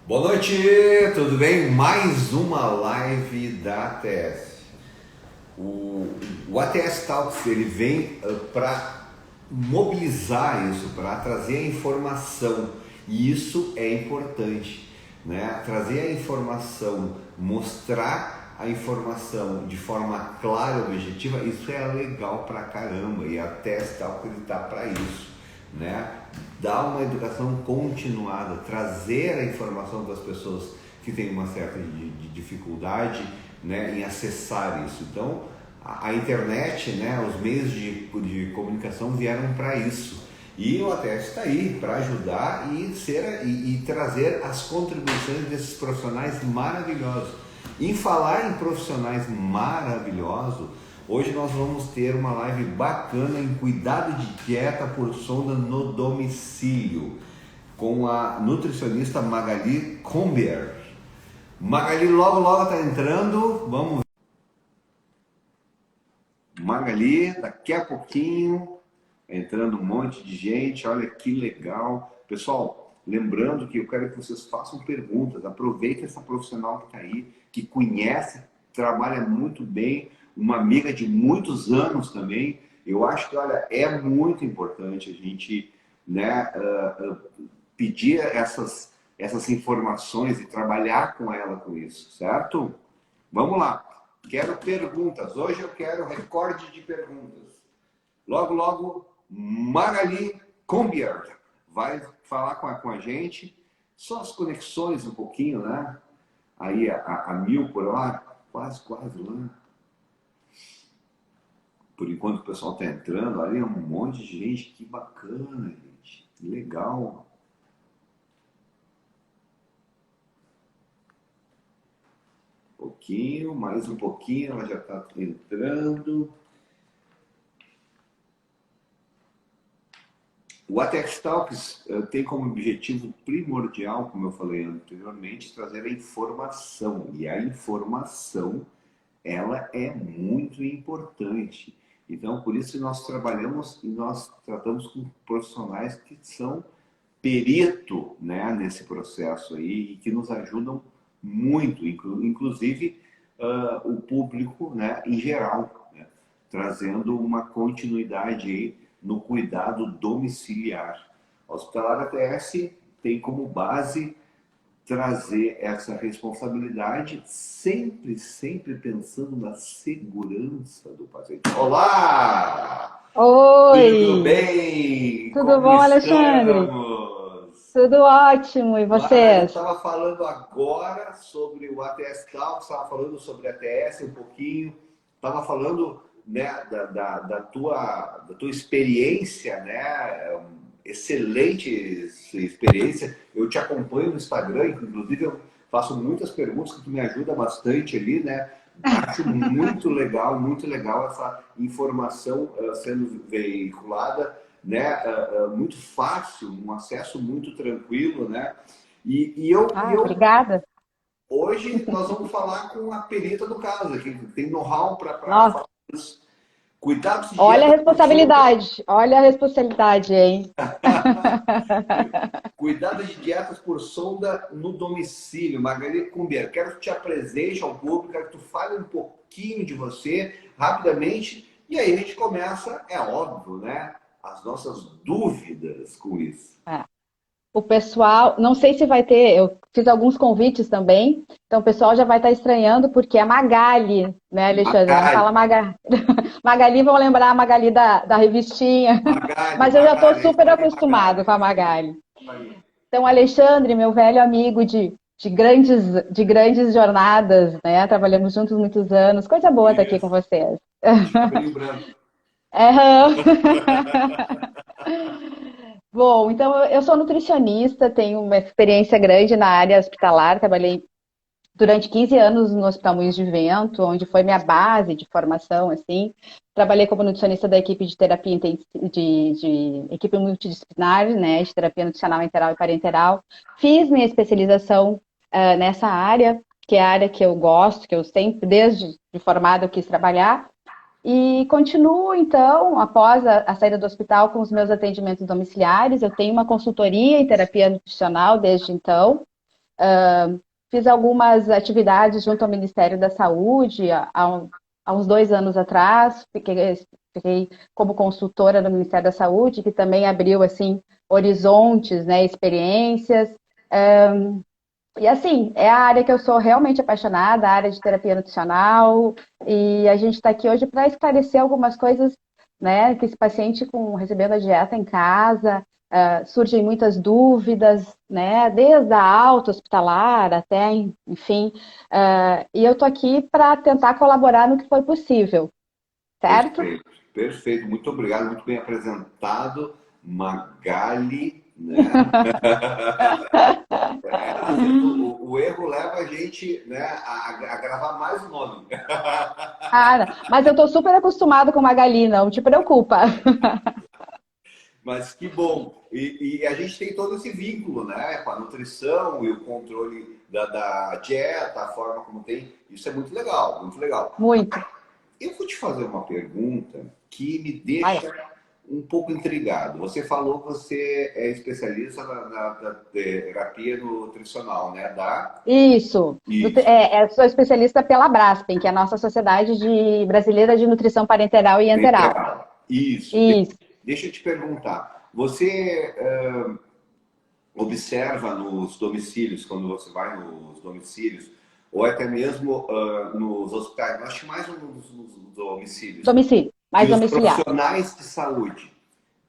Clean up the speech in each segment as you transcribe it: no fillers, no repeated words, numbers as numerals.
Boa noite, tudo bem? Mais uma live da ATS. O ATS Talks ele vem para mobilizar isso, para trazer a informação, e isso é importante, né? Trazer a informação, mostrar a informação de forma clara e objetiva, isso é legal pra caramba, e a ATS Talks ele tá para isso, né? Dar uma educação continuada, trazer a informação das pessoas que têm uma certa de dificuldade, né, em acessar isso. Então, a internet, né, os meios de comunicação vieram para isso. E o ATS está aí para ajudar e trazer as contribuições desses profissionais maravilhosos. Em falar em profissionais maravilhosos, hoje nós vamos ter uma live bacana em cuidado de dieta por sonda no domicílio, com a nutricionista Magali Comber. Magali logo logo está entrando, vamos ver. Magali, daqui a pouquinho, entrando um monte de gente, olha que legal. Pessoal, lembrando que eu quero que vocês façam perguntas, aproveitem essa profissional que está aí, que conhece, trabalha muito bem, uma amiga de muitos anos também. Eu acho que, olha, é muito importante a gente, né, pedir essas informações e trabalhar com ela com isso, certo? Vamos lá. Quero perguntas. Hoje eu quero recorde de perguntas. Logo, logo, Magali Combier vai falar com a gente. Só as conexões um pouquinho, né? Aí a 1000 por hora, quase, quase lá. Por enquanto o pessoal está entrando, ali é um monte de gente. Que bacana, gente. Legal. Um pouquinho, mais um pouquinho, ela já está entrando. O ATX Talks tem como objetivo primordial, como eu falei anteriormente, trazer a informação. E a informação, ela é muito importante. Então, por isso nós trabalhamos e nós tratamos com profissionais que são perito, né, nesse processo aí e que nos ajudam muito, inclusive o público, né, em geral, né, trazendo uma continuidade aí no cuidado domiciliar. A Hospitalar ATS tem como base trazer essa responsabilidade sempre, sempre pensando na segurança do paciente. Olá! Tudo Oi, bem? tudo Como bom, Alexandre? estamos? Tudo ótimo, e Mara, eu vocês? estava falando agora sobre o ATS Talks, estava falando sobre a ATS um pouquinho, estava falando, né, da tua experiência, né, excelente experiência. Eu te acompanho no Instagram, inclusive eu faço muitas perguntas que tu me ajuda bastante ali, né? Acho muito legal essa informação sendo veiculada, né? Muito fácil, um acesso muito tranquilo, né? E Ah, eu obrigada. hoje nós vamos falar com a perita do caso, que tem know-how para Nossa, falar isso. Cuidados de dieta por sonda. olha a responsabilidade, hein? Cuidado de dietas por sonda no domicílio. Margarida Cumbier, quero que te apresente ao público, quero que tu fale um pouquinho de você, rapidamente, e aí a gente começa, é óbvio, né? As nossas dúvidas com isso. É. O pessoal, não sei se vai ter, eu fiz alguns convites também, então o pessoal já vai estar estranhando, porque é Magali, né, Alexandre? Não fala Magali, Magali. Magali, vão lembrar a Magali da revistinha, Magali, mas eu já estou Magali, é isso super aí, Magali, acostumada com é a isso aí. Magali. Isso aí. Então, Alexandre, meu velho amigo de grandes jornadas, né? Trabalhamos juntos muitos anos. Coisa boa estar aqui com Isso, vocês. de cabelinho branco. Aham. Bom, então eu sou nutricionista, tenho uma experiência grande na área hospitalar, trabalhei durante 15 anos no Hospital Moinhos de Vento, onde foi minha base de formação, assim. Trabalhei como nutricionista da equipe de terapia de equipe multidisciplinar, né, de terapia nutricional enteral e parenteral. Fiz minha especialização nessa área, que é a área que eu gosto, que eu sempre, desde de formada, eu quis trabalhar. E continuo, então, após a saída do hospital, com os meus atendimentos domiciliares. Eu tenho uma consultoria em terapia nutricional desde então. Fiz algumas atividades junto ao Ministério da Saúde há uns 2 anos atrás. Fiquei como consultora no Ministério da Saúde, que também abriu assim horizontes, né, experiências. E assim, é a área que eu sou realmente apaixonada, a área de terapia nutricional, e a gente está aqui hoje para esclarecer algumas coisas, né, que esse paciente recebendo a dieta em casa, surgem muitas dúvidas, né, desde a alta hospitalar até, enfim, e eu estou aqui para tentar colaborar no que for possível, certo? Perfeito, perfeito. Muito obrigado, muito bem apresentado, Magali, né? O erro leva a gente, né, a gravar mais o nome. Mas eu estou super acostumada com Magali, não te preocupa. Mas que bom. E a gente tem todo esse vínculo, né, com a nutrição e o controle da dieta, a forma como tem. Isso é muito legal, muito legal. Muito. Eu vou te fazer uma pergunta que me Vai lá. deixa um pouco intrigado. Você falou que você é especialista na terapia nutricional, né? Isso. Isso. Sou especialista pela Braspen, que é a nossa Sociedade Brasileira de Nutrição Parenteral e Enteral. Parenteral. Isso. Isso. Deixa eu te perguntar. Você observa nos domicílios, quando você vai nos domicílios, ou até mesmo nos hospitais, mas acho que mais nos domicílios, Domicílio, que mais os domiciliar. profissionais de saúde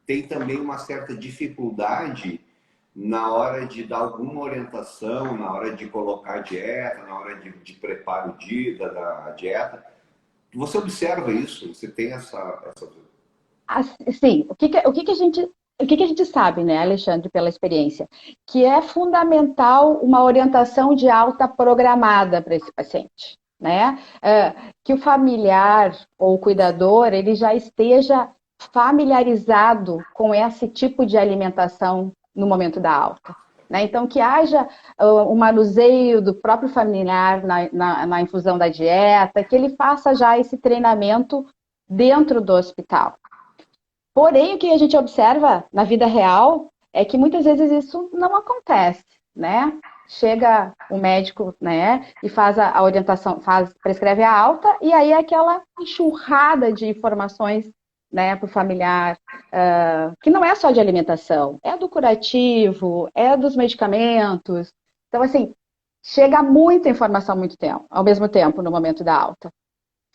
têm também uma certa dificuldade na hora de dar alguma orientação, na hora de colocar a dieta, na hora de preparo da dieta. Você observa isso? Você tem essa... Sim, o que a gente sabe, né, Alexandre, pela experiência? Que é fundamental uma orientação de alta programada para esse paciente, né? Que o familiar ou o cuidador, ele já esteja familiarizado com esse tipo de alimentação no momento da alta. Né? Então, que haja um manuseio do próprio familiar na infusão da dieta, que ele faça já esse treinamento dentro do hospital. Porém, o que a gente observa na vida real é que muitas vezes isso não acontece, né? Chega o médico, né, e faz a orientação, prescreve a alta, e aí é aquela enxurrada de informações, né, para o familiar, que não é só de alimentação, é do curativo, é dos medicamentos. Então, assim, chega muita informação ao mesmo tempo, no momento da alta.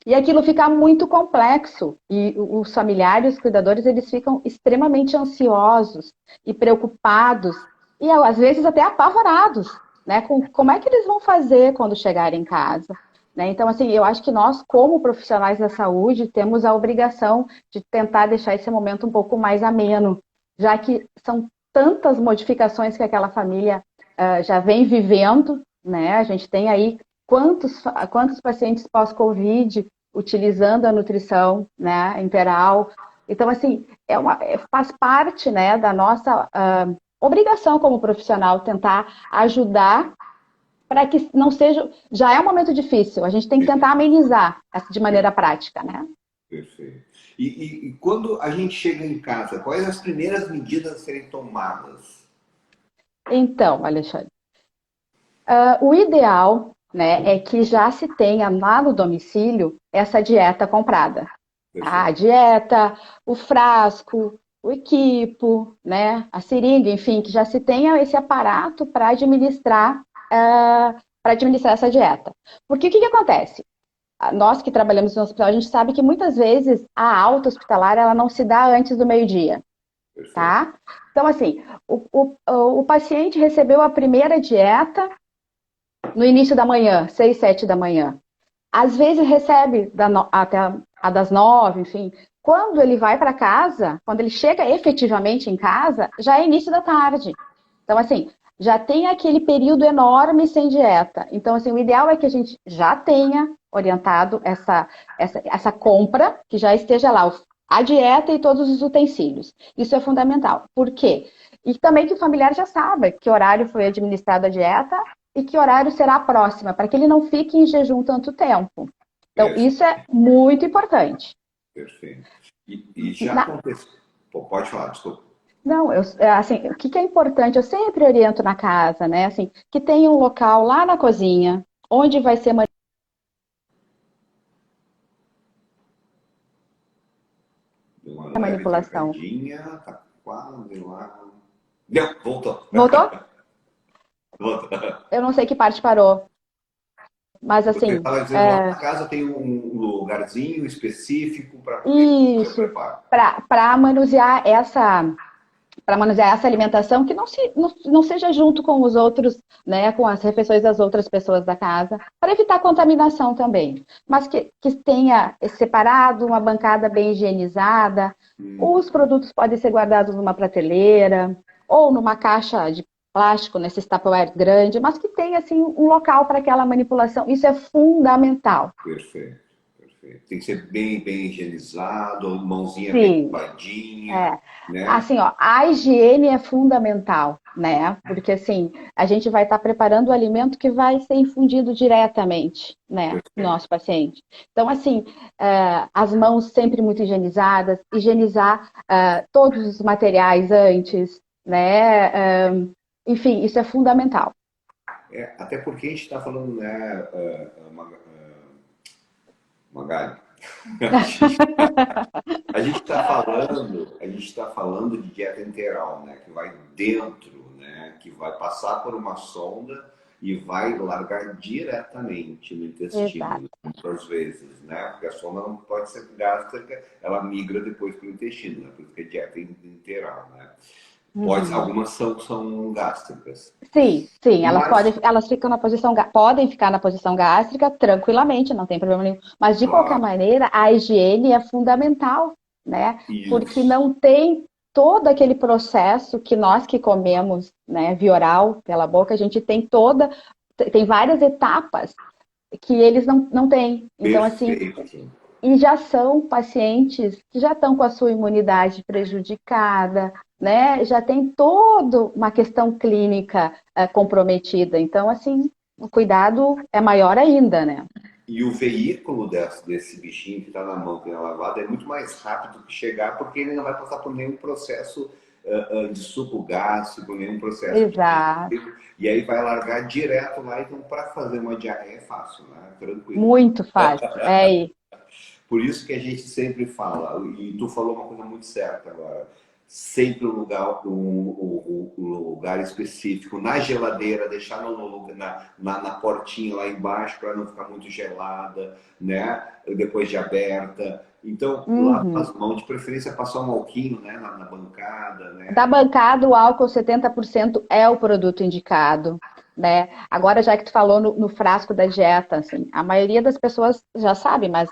E aquilo fica muito complexo. E os familiares, os cuidadores, eles ficam extremamente ansiosos e preocupados e às vezes até apavorados, né? Com como é que eles vão fazer quando chegarem em casa. Né? Então, assim, eu acho que nós, como profissionais da saúde, temos a obrigação de tentar deixar esse momento um pouco mais ameno, já que são tantas modificações que aquela família já vem vivendo, né? A gente tem aí quantos pacientes pós-Covid utilizando a nutrição, né, enteral. Então, assim, faz parte, né, da nossa obrigação como profissional tentar ajudar para que não seja... Já é um momento difícil, a gente tem que tentar amenizar de maneira prática, né? Perfeito. E quando a gente chega em casa, quais as primeiras medidas a serem tomadas? Então, Alexandre, o ideal, né, é que já se tenha lá no domicílio essa dieta comprada. A dieta, o frasco, o equipo, né, a seringa, enfim, que já se tenha esse aparato para administrar essa dieta. Porque o que acontece? Nós que trabalhamos no hospital, a gente sabe que muitas vezes a alta hospitalar ela não se dá antes do meio-dia, tá? Então, assim, o paciente recebeu a primeira dieta no início da manhã, 6, 7 da manhã. Às vezes recebe até a das 9, enfim. Quando ele vai para casa, quando ele chega efetivamente em casa, já é início da tarde. Então, assim, já tem aquele período enorme sem dieta. Então, assim, o ideal é que a gente já tenha orientado essa compra, que já esteja lá a dieta e todos os utensílios. Isso é fundamental. Por quê? E também que o familiar já saiba que horário foi administrada a dieta e que horário será a próxima, para que ele não fique em jejum tanto tempo. Então, isso é muito importante. Perfeito. E já aconteceu... Pode falar, desculpa. Não, assim, o que que é importante? Eu sempre oriento na casa, né? Assim, que tenha um local lá na cozinha, onde vai ser Deu uma a leve manipulação. trancadinha, tá quase lá. Deu, voltou. Voltou? Voltou. Eu não sei que parte parou, mas Você assim, estava dizendo lá na casa tem um lugarzinho específico para poder fazer o isso, preparo. para manusear essa alimentação que não seja junto com os outros, né, com as refeições das outras pessoas da casa, para evitar contaminação também. Mas que tenha separado, uma bancada bem higienizada, os produtos podem ser guardados numa prateleira ou numa caixa de plástico, nesses Tupperware grande, mas que tenha assim um local para aquela manipulação. Isso é fundamental. Perfeito, perfeito. Tem que ser bem, bem higienizado, mãozinha bem Sim. limpadinha, É, né? assim, ó, a higiene é fundamental, né? Porque assim, a gente vai estar preparando o alimento que vai ser infundido diretamente, né, no Perfeito. nosso paciente. Então, assim, as mãos sempre muito higienizadas, higienizar todos os materiais antes, né? Enfim, isso é fundamental. Até porque a gente está falando, né, Magali, a gente está falando de dieta enteral, né, que vai dentro, né, que vai passar por uma sonda e vai largar diretamente no intestino, Exato. muitas vezes, né, porque a sonda não pode ser gástrica, ela migra depois para o intestino, né, por isso que é dieta enteral, né. Uhum. Algumas são gástricas, Sim, sim, mas, elas ficam na posição, podem ficar na posição gástrica tranquilamente, não tem problema nenhum. Mas de qualquer claro, maneira, a higiene é fundamental, né? Porque isso, não tem todo aquele processo que nós que comemos, né, via oral, pela boca, a gente tem várias etapas que eles não têm. Então, assim, perfeito. e já são pacientes que já estão com a sua imunidade prejudicada, né? Já tem toda uma questão clínica comprometida. Então, assim, o cuidado é maior ainda, né? E o veículo desse bichinho que está na mão, que é lavado, é muito mais rápido que chegar, porque ele não vai passar por nenhum processo de suco gástrico, nenhum processo Exato. digestivo, e aí vai largar direto lá. Então, para fazer uma diarreia é fácil, né? Tranquilo. Muito fácil. É aí. Por isso que a gente sempre fala, e tu falou uma coisa muito certa agora, sempre um lugar específico, na geladeira, deixar na portinha lá embaixo para não ficar muito gelada, né? Depois de aberta. Então, lava Uhum. as mãos, de preferência passar um alquinho, né? Na bancada, Da né? bancada, o álcool 70% é o produto indicado, né? Agora, já que tu falou no frasco da dieta, assim, a maioria das pessoas já sabe, mas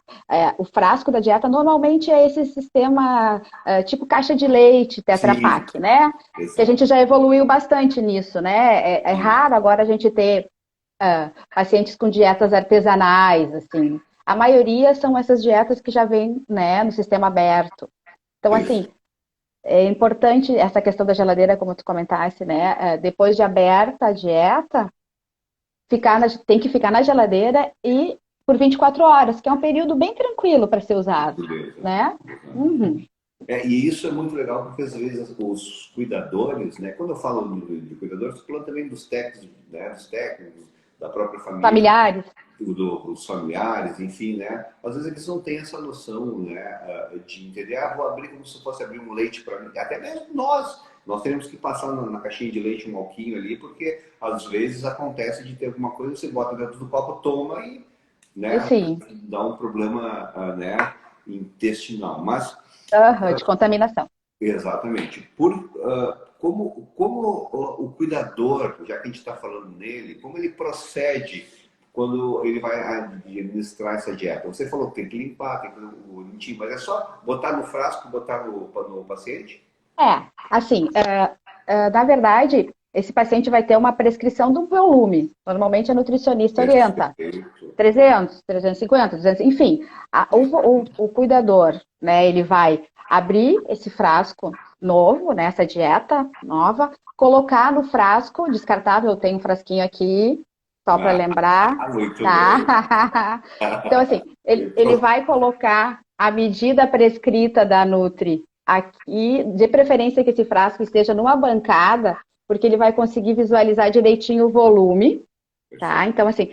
o frasco da dieta normalmente é esse sistema tipo caixa de leite, Tetra Sim, Pak, né? Que a gente exato. já evoluiu bastante nisso, né? É raro agora a gente ter pacientes com dietas artesanais, assim. A maioria são essas dietas que já vêm, né, no sistema aberto. Então, assim, Perfeito. é importante essa questão da geladeira, como tu comentaste, né? Depois de aberta a dieta, tem que ficar na geladeira e por 24 horas, que é um período bem tranquilo para ser usado, Beleza. né? Uhum. E isso é muito legal porque às vezes os cuidadores, né? Quando eu falo de cuidadores, estou falando também dos técnicos, né? Dos técnicos, da própria família, Familiares, dos familiares, enfim, né? Às vezes eles não têm essa noção, né? De entender, vou abrir como se fosse abrir um leite para mim. Até mesmo nós temos que passar na caixinha de leite um alquinho ali, porque às vezes acontece de ter alguma coisa, você bota dentro do copo, toma e, né? sim, Dá um problema, né? Intestinal. Mas de contaminação. exatamente. Como o cuidador, já que a gente está falando nele, como ele procede quando ele vai administrar essa dieta? Você falou que tem que limpar, tem que mentir, mas é só botar no frasco, botar no paciente? Assim, na verdade, esse paciente vai ter uma prescrição do volume. Normalmente a nutricionista orienta Perfeito. 300, 350, 200, enfim, o cuidador, né, ele vai abrir esse frasco novo, né, essa dieta nova, colocar no frasco descartável, eu tenho um frasquinho aqui, só para lembrar, Muito bem. tá? Então, assim, ele Pronto. vai colocar a medida prescrita da Nutri, aqui, de preferência que esse frasco esteja numa bancada, porque ele vai conseguir visualizar direitinho o volume, tá? Então, assim,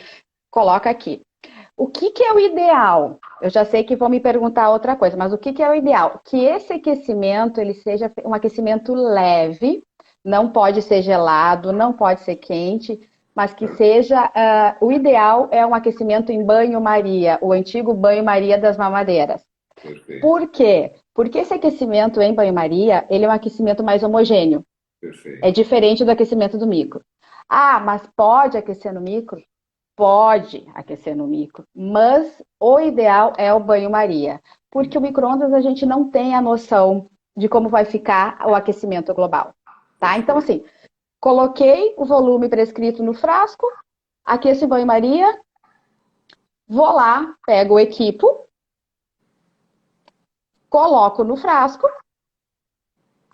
coloca aqui. O que que é o ideal? Eu já sei que vão me perguntar outra coisa, mas o que que é o ideal? Que esse aquecimento, ele seja um aquecimento leve, não pode ser gelado, não pode ser quente, mas que seja, o ideal é um aquecimento em banho-maria, o antigo banho-maria das mamadeiras. Perfeito, Por quê? Porque esse aquecimento em banho-maria, ele é um aquecimento mais homogêneo. É perfeito. diferente do aquecimento do micro. Ah, mas pode aquecer no micro? Pode aquecer no micro, mas o ideal é o banho-maria, porque o micro-ondas a gente não tem a noção de como vai ficar o aquecimento global, tá? Então, Perfeito. assim, coloquei o volume prescrito no frasco, aqueço em banho-maria, vou lá, pego o equipo, coloco no frasco,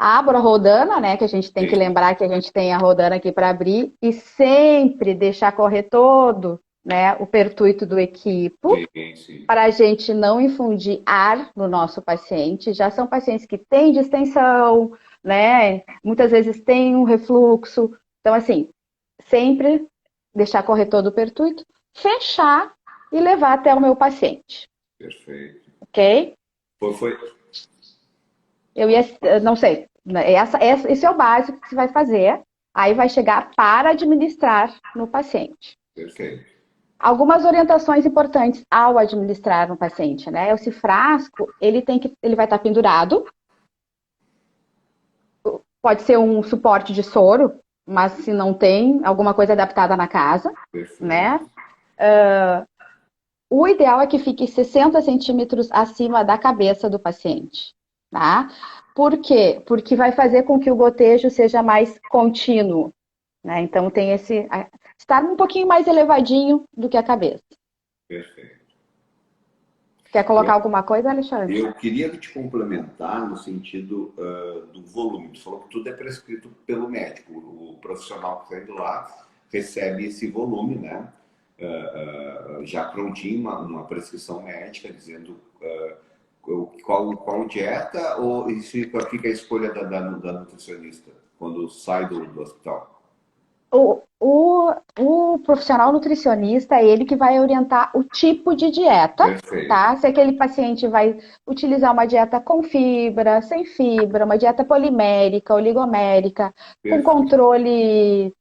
abro a rodana, né, que a gente tem que Sim, lembrar que a gente tem a rodana aqui para abrir, e sempre deixar correr todo, né, o pertuito do equipo, sim, sim. para a gente não infundir ar no nosso paciente. Já são pacientes que têm distensão, né? Muitas vezes têm um refluxo. Então, assim, sempre deixar correr todo o pertuito, fechar e levar até o meu paciente, Perfeito. ok? Foi. Eu ia, não sei, esse é o básico que você vai fazer. Aí vai chegar para administrar no paciente. Perfeito. Algumas orientações importantes ao administrar no paciente, né? Esse frasco, ele vai estar pendurado, pode ser um suporte de soro, mas se não tem, alguma coisa adaptada na casa, Perfeito. né? O ideal é que fique 60 centímetros acima da cabeça do paciente, tá? Por quê? Porque vai fazer com que o gotejo seja mais contínuo, né? Então tem estar um pouquinho mais elevadinho do que a cabeça. Perfeito. Quer colocar Eu, alguma coisa, Alexandre? eu queria te complementar no sentido do volume. Tu falou que tudo é prescrito pelo médico. O profissional que está indo lá recebe esse volume, né? Já prontinho, uma prescrição médica dizendo qual dieta ou isso fica a escolha da nutricionista quando sai do hospital? O profissional nutricionista é ele que vai orientar o tipo de dieta, Perfeito, tá? Se aquele paciente vai utilizar uma dieta com fibra, sem fibra, uma dieta polimérica, oligomérica, com perfeito, controle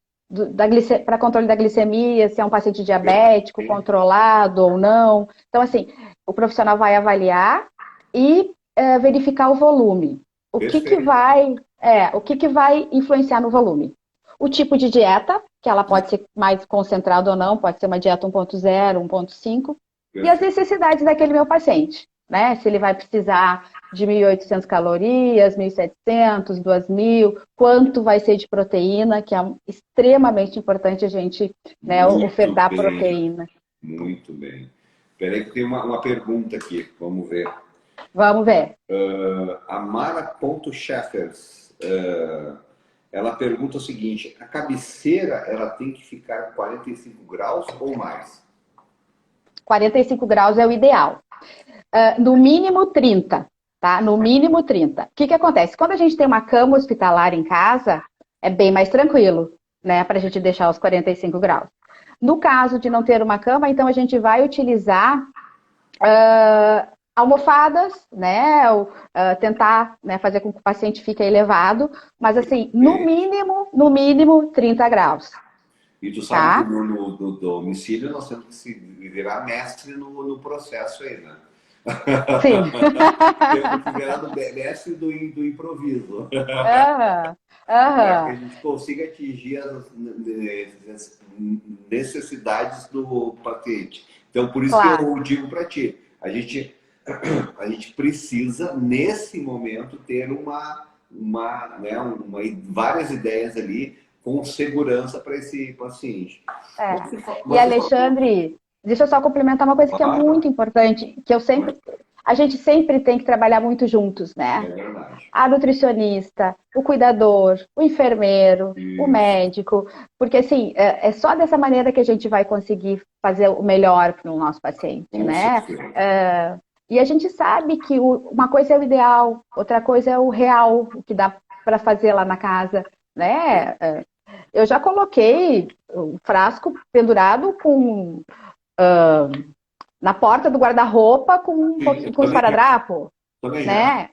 para controle da glicemia, se é um paciente diabético, perfeito, controlado ou não. Então, assim, o profissional vai avaliar e verificar o volume. perfeito. O que que vai influenciar no volume? O tipo de dieta, que ela pode ser mais concentrada ou não, pode ser uma dieta 1.0, 1.5, e as Perfeito. necessidades daquele meu paciente, né? Se ele vai precisar de 1.800 calorias, 1.700, 2.000, quanto vai ser de proteína, que é extremamente importante a gente, né, Muito ofertar bem, proteína. muito bem. Espera aí que tem uma pergunta aqui, vamos ver. Vamos ver. A Mara.Scheffers, ela pergunta o seguinte: a cabeceira ela tem que ficar 45 graus ou mais? 45 graus é o ideal. No mínimo 30, tá? No mínimo 30. O que que acontece? Quando a gente tem uma cama hospitalar em casa, é bem mais tranquilo, né? Para a gente deixar os 45 graus. No caso de não ter uma cama, então a gente vai utilizar almofadas, né? Ou, tentar, né, fazer com que o paciente fique elevado, mas assim, no mínimo 30 graus, E tu sabe que tá? no domicílio nós temos que se virar mestre no processo aí, né? Sim. Temos que virar mestre do improviso. Aham, Para que a aham, gente consiga atingir as necessidades do paciente. Então, por isso que claro. eu digo para ti, a gente precisa, nesse momento, ter várias ideias ali com segurança para esse paciente. É. E Você falou, Alexandre, deixa eu só complementar uma coisa que é claro, muito importante, a gente sempre tem que trabalhar muito juntos, é né? verdade. A nutricionista, o cuidador, o enfermeiro, o Isso, médico, porque assim, é só dessa maneira que a gente vai conseguir fazer o melhor para o nosso paciente, com né? certeza. E a gente sabe que uma coisa é o ideal, outra coisa é o real, o que dá para fazer lá na casa, né? Eu já coloquei o frasco pendurado na porta do guarda-roupa Sim, com esparadrapo, também já. né?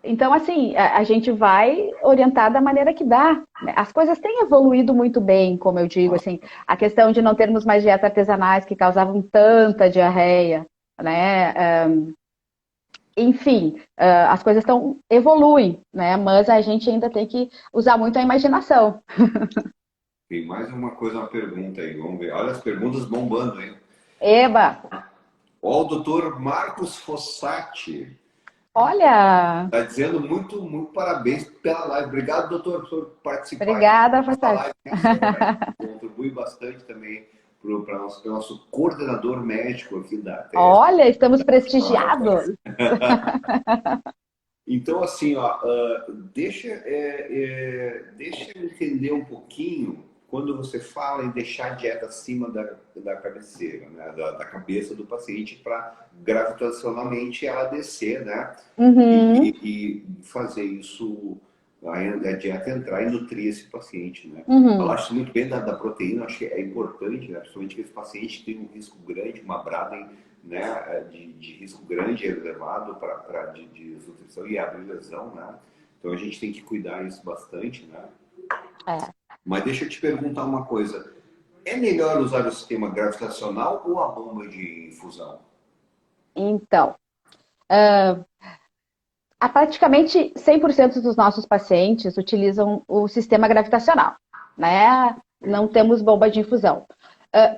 Então, assim, a gente vai orientar da maneira que dá, né? As coisas têm evoluído muito bem, como eu digo, assim, a questão de não termos mais dietas artesanais que causavam tanta diarreia, né? Enfim, as coisas evoluem, né? Mas a gente ainda tem que usar muito a imaginação. Tem mais uma coisa, uma pergunta aí, vamos ver. Olha as perguntas bombando, hein? Eba, Ó, o doutor Marcos Fossati olha, está dizendo muito parabéns pela live. Obrigado, doutor, por participar aqui obrigada, dessa Fassati. live. Você contribui bastante também para o nosso coordenador médico aqui da ATS. Olha, estamos prestigiados. Então, assim, ó, deixa eu entender um pouquinho quando você fala em deixar a dieta acima da cabeceira, né, da cabeça do paciente para gravitacionalmente ela descer, né? Uhum, E fazer isso, a dieta entrar e nutrir esse paciente, né? uhum. Falaste muito bem da proteína, acho que é importante, né? Principalmente que esse paciente tem um risco grande, uma Braden, né, de risco grande, elevado de desnutrição e abrir lesão, né? Então a gente tem que cuidar isso bastante, né? É. Mas deixa eu te perguntar uma coisa. É melhor usar o sistema gravitacional ou a bomba de infusão? Então, praticamente 100% dos nossos pacientes utilizam o sistema gravitacional, né? Não temos bomba de infusão.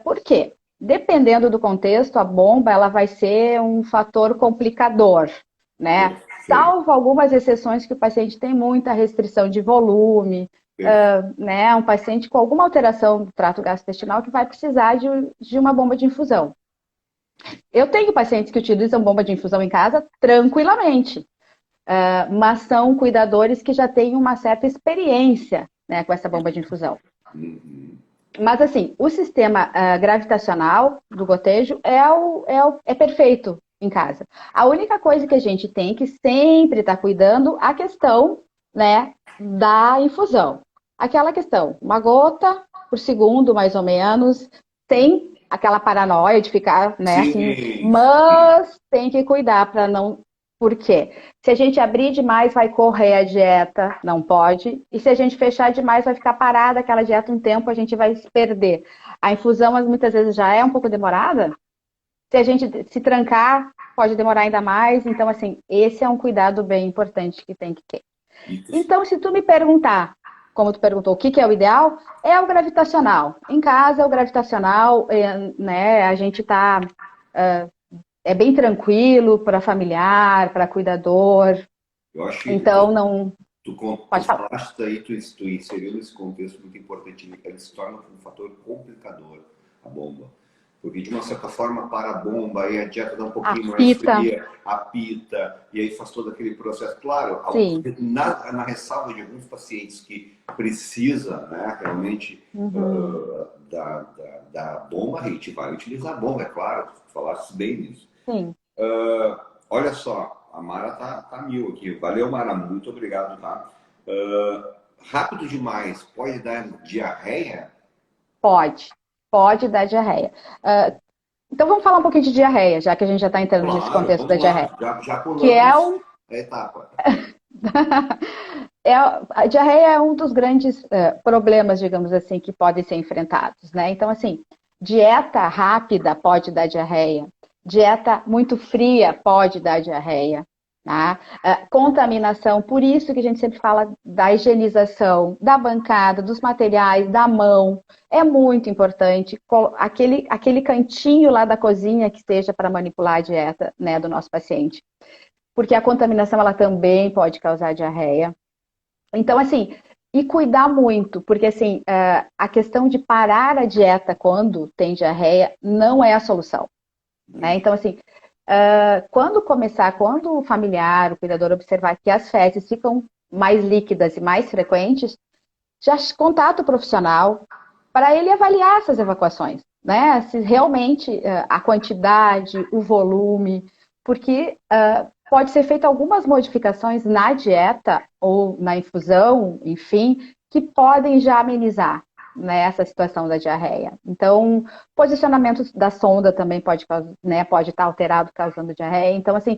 Por quê? Dependendo do contexto, a bomba ela vai ser um fator complicador, né? Perfeito, Salvo algumas exceções que o paciente tem muita restrição de volume, perfeito. né? Um paciente com alguma alteração do trato gastrointestinal que vai precisar de uma bomba de infusão. Eu tenho pacientes que utilizam bomba de infusão em casa tranquilamente, mas são cuidadores que já têm uma certa experiência, né, com essa bomba de infusão. Uhum. Mas assim, o sistema gravitacional do gotejo é perfeito em casa. A única coisa que a gente tem que sempre estar cuidando a questão, né, da infusão. Aquela questão, uma gota por segundo, mais ou menos, sem aquela paranoia de ficar, né, assim, Sim, sim. mas tem que cuidar para não. Por quê? Se a gente abrir demais, vai correr a dieta, não pode. E se a gente fechar demais, vai ficar parada aquela dieta um tempo, a gente vai se perder. A infusão, muitas vezes, já é um pouco demorada. Se a gente se trancar, pode demorar ainda mais. Então, assim, esse é um cuidado bem importante que tem que ter. Isso. Então, se tu me perguntar, como tu perguntou, o que é o ideal, é o gravitacional. Em casa, é o gravitacional, né? A gente tá é bem tranquilo para familiar, para cuidador. Eu acho que Então, não. tu Pode falar. falaste aí, tu inseriu nesse contexto muito importante, ele se torna um fator complicador, a bomba. Porque, de uma certa forma, para a bomba, aí a dieta dá um A pouquinho mais fita, fria, apita, e aí faz todo aquele processo. Claro, sim. na ressalva de alguns pacientes que precisa, né, realmente, Uhum. da bomba, a gente vai utilizar a bomba, é claro, tu falaste bem nisso. Sim, Olha só, a Mara tá mil aqui. Valeu, Mara, muito obrigado, tá? Rápido demais, pode dar diarreia? pode. Pode dar diarreia. Então vamos falar um pouquinho de diarreia, já que a gente já está entrando nesse Claro, contexto da vamos lá. diarreia. Já Que é pulamos a etapa. a diarreia é um dos grandes problemas, digamos assim, que podem ser enfrentados, né? Então, assim, dieta rápida pode dar diarreia, dieta muito fria pode dar diarreia, tá? Contaminação, por isso que a gente sempre fala da higienização, da bancada, dos materiais, da mão, é muito importante. Aquele cantinho lá da cozinha que seja para manipular a dieta, né, do nosso paciente. Porque a contaminação ela também pode causar diarreia. Então, assim, e cuidar muito, porque assim, a questão de parar a dieta quando tem diarreia não é a solução, né? Então, assim, quando o familiar, o cuidador observar que as fezes ficam mais líquidas e mais frequentes, já contata o profissional para ele avaliar essas evacuações, né? Se realmente a quantidade, o volume, porque pode ser feita algumas modificações na dieta ou na infusão, enfim, que podem já amenizar, né, essa situação da diarreia. Então, posicionamento da sonda também pode, né, pode estar alterado causando diarreia. Então, assim,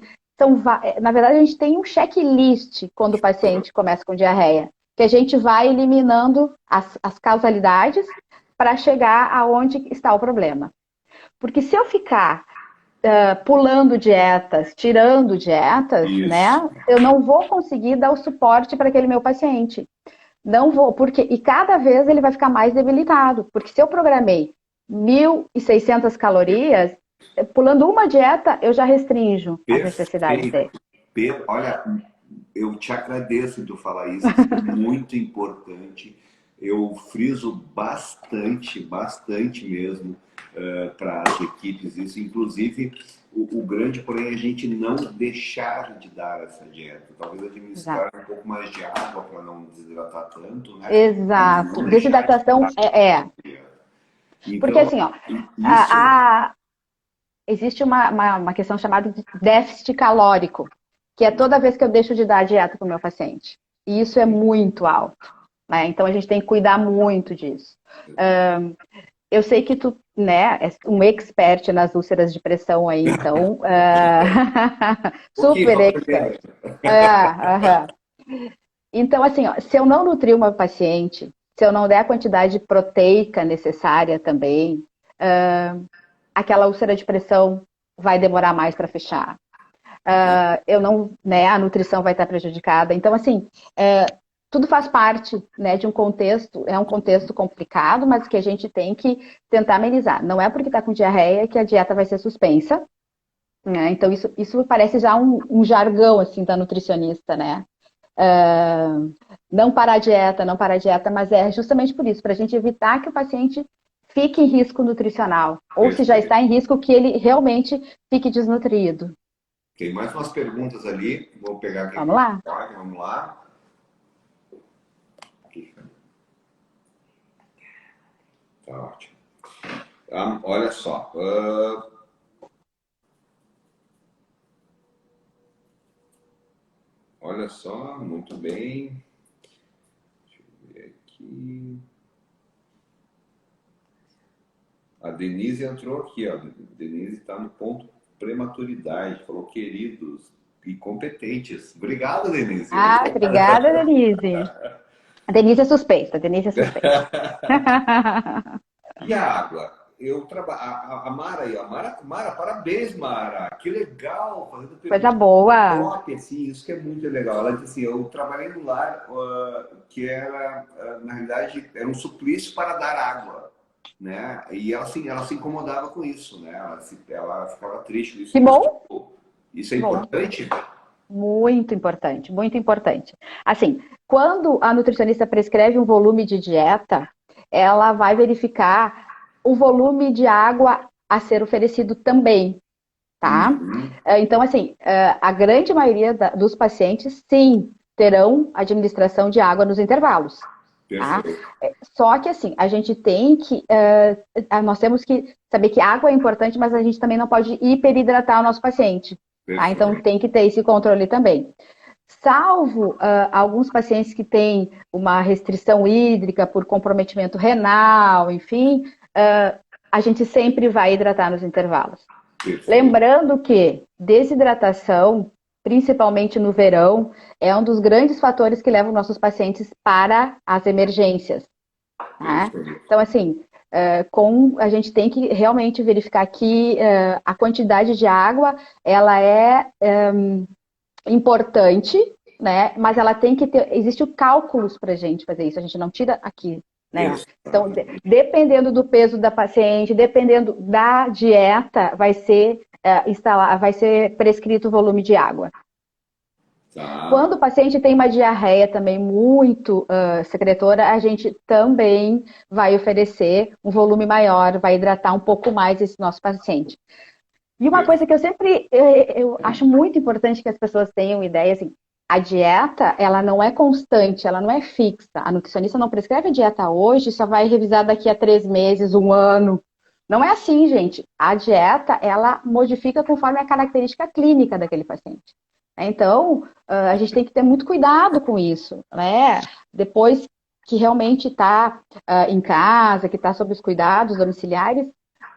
na verdade, a gente tem um checklist quando o paciente começa com diarreia, que a gente vai eliminando as causalidades para chegar aonde está o problema. Porque se eu ficar pulando dietas, tirando dietas, Isso. né, eu não vou conseguir dar o suporte para aquele meu paciente. Não vou, e cada vez ele vai ficar mais debilitado, porque se eu programei 1.600 calorias, pulando uma dieta, eu já restringo as necessidades dele. Olha, eu te agradeço de tu falar isso, isso é muito importante. Eu friso bastante mesmo para as equipes isso. Inclusive, o grande, porém, é a gente não deixar de dar essa dieta. Talvez administrar um pouco mais de água para não desidratar tanto, né? Exato. Desidratação Então, porque assim, ó, existe uma questão chamada de déficit calórico, que é toda vez que eu deixo de dar dieta para o meu paciente. E isso é muito alto, né? Então a gente tem que cuidar muito disso. Eu sei que tu, né, é um expert nas úlceras de pressão aí, então super expert. Então, assim, ó, se eu não nutrir o meu paciente, se eu não der a quantidade proteica necessária também, aquela úlcera de pressão vai demorar mais para fechar. Eu não, né, a nutrição vai estar prejudicada. Então, assim, tudo faz parte, né, de um contexto, é um contexto complicado, mas que a gente tem que tentar amenizar. Não é porque está com diarreia que a dieta vai ser suspensa, né? Então, isso parece já um jargão, assim, da nutricionista, né? Não parar a dieta, mas é justamente por isso, para a gente evitar que o paciente fique em risco nutricional, ou se já está em risco, que ele realmente fique desnutrido. Tem mais umas perguntas ali, vou pegar aqui. Vamos lá. Vamos lá. Tá ótimo. Olha só. Olha só, muito bem. Deixa eu ver aqui. A Denise entrou aqui, ó. A Denise está no ponto prematuridade. Falou, queridos e competentes. Obrigado, Denise. Obrigada, Denise. A Denise é suspeita, E a água? Eu trabalho. A Mara aí, Mara, parabéns, Mara. Que legal. Fazendo coisa boa. Top, assim, isso que é muito legal. Ela disse assim, eu trabalhei no lar que era, na realidade, era um suplício para dar água, né? E ela se incomodava com isso, né? Ela ficava triste com isso. Que bom. Isso é importante? Muito importante, muito importante. Assim, quando a nutricionista prescreve um volume de dieta, ela vai verificar o volume de água a ser oferecido também, tá? Então, assim, a grande maioria dos pacientes, sim, terão administração de água nos intervalos. Tá? Só que, assim, a gente tem que... nós temos que saber que água é importante, mas a gente também não pode hiperidratar o nosso paciente. Tá? Então, tem que ter esse controle também. Salvo alguns pacientes que têm uma restrição hídrica por comprometimento renal, enfim, a gente sempre vai hidratar nos intervalos. Lembrando que desidratação, principalmente no verão, é um dos grandes fatores que levam nossos pacientes para as emergências. Tá? Então, assim, a gente tem que realmente verificar que a quantidade de água, ela é importante, né? Mas ela tem que ter, existe cálculos para a gente fazer isso, a gente não tira aqui, né? Então, dependendo do peso da paciente, dependendo da dieta, vai ser prescrito o volume de água. Quando o paciente tem uma diarreia também muito secretora, a gente também vai oferecer um volume maior, vai hidratar um pouco mais esse nosso paciente. E uma coisa que eu acho muito importante que as pessoas tenham ideia, assim, a dieta, ela não é constante, ela não é fixa. A nutricionista não prescreve a dieta hoje, só vai revisar daqui a 3 meses, 1 ano. Não é assim, gente. A dieta, ela modifica conforme a característica clínica daquele paciente. Então, a gente tem que ter muito cuidado com isso, né? Depois que realmente está em casa, que está sob os cuidados domiciliares,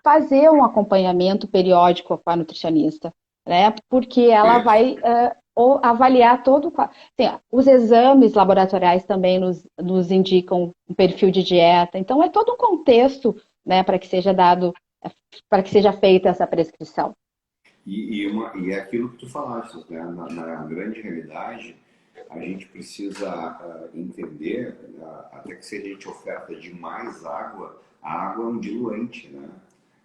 fazer um acompanhamento periódico com a nutricionista, né? Porque ela vai avaliar todo. Assim, os exames laboratoriais também nos indicam um perfil de dieta. Então, é todo um contexto, né, para que seja dado, para que seja feita essa prescrição. E é aquilo que tu falaste, né? Na grande realidade, a gente precisa entender, até que se a gente oferta demais água, a água é um diluente, né?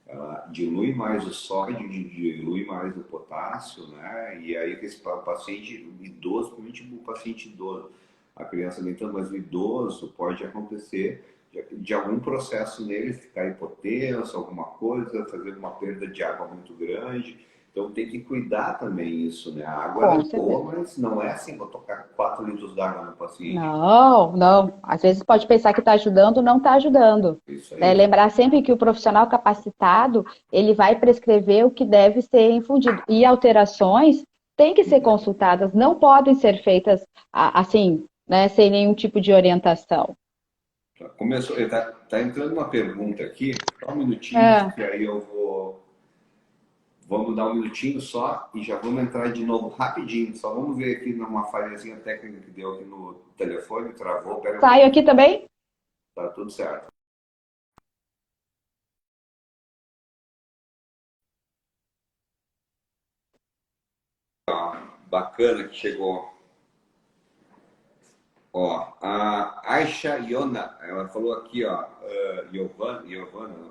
Ela dilui mais o sódio, dilui mais o potássio, né? E aí que esse paciente idoso, principalmente o paciente idoso, a criança nem tanto, mas o idoso pode acontecer de algum processo nele ficar hipotenso, alguma coisa, fazer uma perda de água muito grande. Então tem que cuidar também isso, né? A água é boa, mas não é assim, vou tocar 4 litros d'água no paciente. Não, não. Às vezes pode pensar que está ajudando, não está ajudando. Isso Né? aí. Lembrar sempre que o profissional capacitado, ele vai prescrever o que deve ser infundido. E alterações têm que ser consultadas, não podem ser feitas assim, né, sem nenhum tipo de orientação. Começou, tá entrando uma pergunta aqui, só um minutinho, É. que aí eu vou. Vamos dar um minutinho só e já vamos entrar de novo rapidinho. Só vamos ver aqui numa falhazinha técnica que deu aqui no telefone, travou, pera um Saio pouquinho, aqui também? tá tudo certo. Bacana que chegou. Ó, a Aisha Iona, ela falou aqui, ó, Giovana,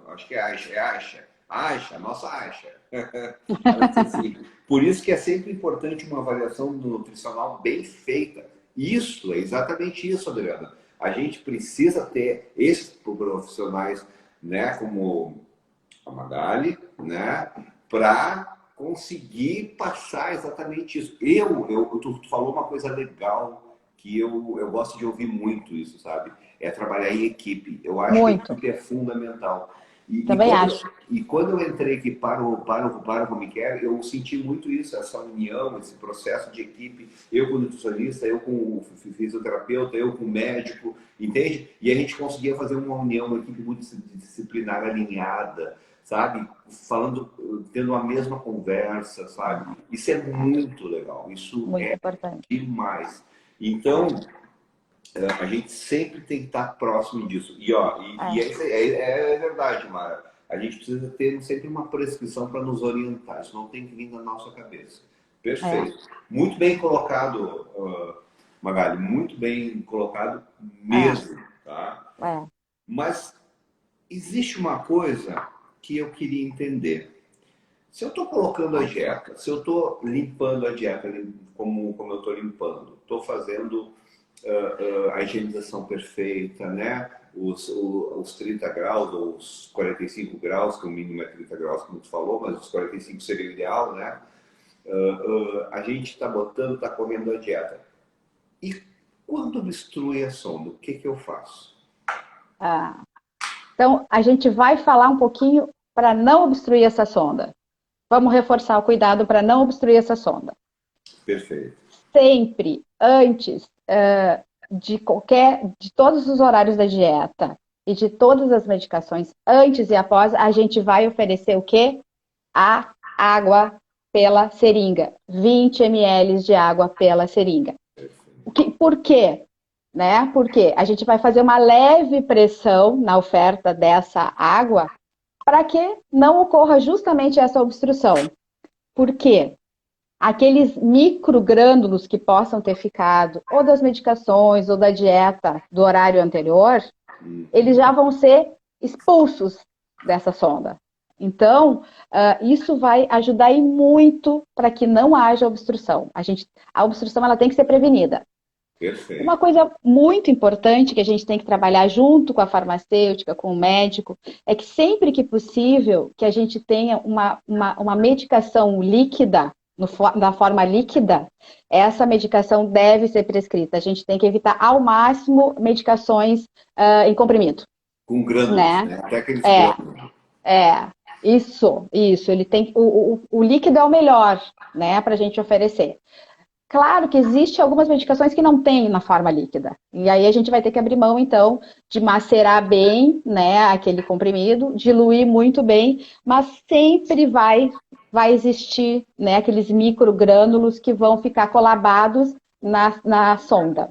acho que é Aisha. Aisha, nossa Aisha. Ela disse assim, por isso que é sempre importante uma avaliação nutricional bem feita. Isso, é exatamente isso, Adriana. A gente precisa ter esses profissionais, né, como a Magali, né, para conseguir passar exatamente isso. Tu falou uma coisa legal que eu gosto de ouvir muito isso, sabe? É trabalhar em equipe. Eu acho que a Muito. equipe é fundamental. E, e, Também quando, acho. e quando eu entrei aqui para o Home Care, eu senti muito isso, essa união, esse processo de equipe. Eu com o nutricionista, eu com o fisioterapeuta, eu com o médico, entende? E a gente conseguia fazer uma união, uma equipe multidisciplinar alinhada, sabe? Falando, tendo a mesma conversa, sabe? Isso é muito legal, isso Muito é importante. demais. Então, a gente sempre tem que estar próximo disso. E, ó, é verdade, Mara. A gente precisa ter sempre uma prescrição para nos orientar. Isso não tem que vir na nossa cabeça. É, Perfeito. Muito bem colocado, Magali. Muito bem colocado é, mesmo, tá? é. Mas existe uma coisa que eu queria entender. Se eu estou colocando a dieta, se eu estou limpando a dieta como eu estou limpando, estou fazendo a higienização perfeita, né? Os 30 graus ou os 45 graus, que o mínimo é 30 graus, como tu falou, mas os 45 seria o ideal, né? A gente está botando, está correndo a dieta. E quando obstrui a sonda, o que eu faço? Ah. Então, a gente vai falar um pouquinho para não obstruir essa sonda. Vamos reforçar o cuidado para não obstruir essa sonda. Perfeito. Sempre antes de todos os horários da dieta e de todas as medicações, antes e após, a gente vai oferecer o quê? A água pela seringa. 20 ml de água pela seringa. Por quê? Né? Porque a gente vai fazer uma leve pressão na oferta dessa água para que não ocorra justamente essa obstrução. Por quê? Aqueles microgrânulos que possam ter ficado, ou das medicações, ou da dieta do horário anterior, eles já vão ser expulsos dessa sonda. Então, isso vai ajudar e muito para que não haja obstrução. A obstrução ela tem que ser prevenida. Uma Perfeito. coisa muito importante que a gente tem que trabalhar junto com a farmacêutica, com o médico, é que sempre que possível que a gente tenha uma medicação líquida, da forma líquida, essa medicação deve ser prescrita. A gente tem que evitar ao máximo medicações em comprimido, Com grânulos, né? né? Até aqueles É, grânulos. É, isso. Ele tem, o líquido é o melhor, né, para a gente oferecer. Claro que existe algumas medicações que não tem na forma líquida. E aí a gente vai ter que abrir mão, então, de macerar bem, né, aquele comprimido, diluir muito bem, mas sempre vai existir, né, aqueles microgrânulos que vão ficar colabados na sonda.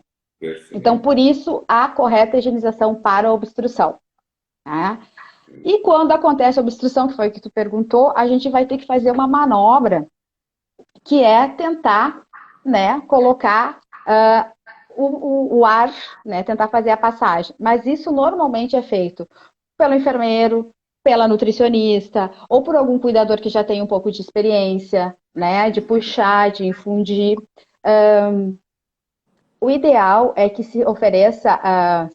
Então, Perfeito. por isso, a correta higienização para a obstrução. Tá? E quando acontece a obstrução, que foi o que tu perguntou, a gente vai ter que fazer uma manobra que é tentar, né, colocar o ar, né, tentar fazer a passagem. Mas isso normalmente é feito pelo enfermeiro, pela nutricionista, ou por algum cuidador que já tem um pouco de experiência, né, de puxar, de infundir. O ideal é que se ofereça,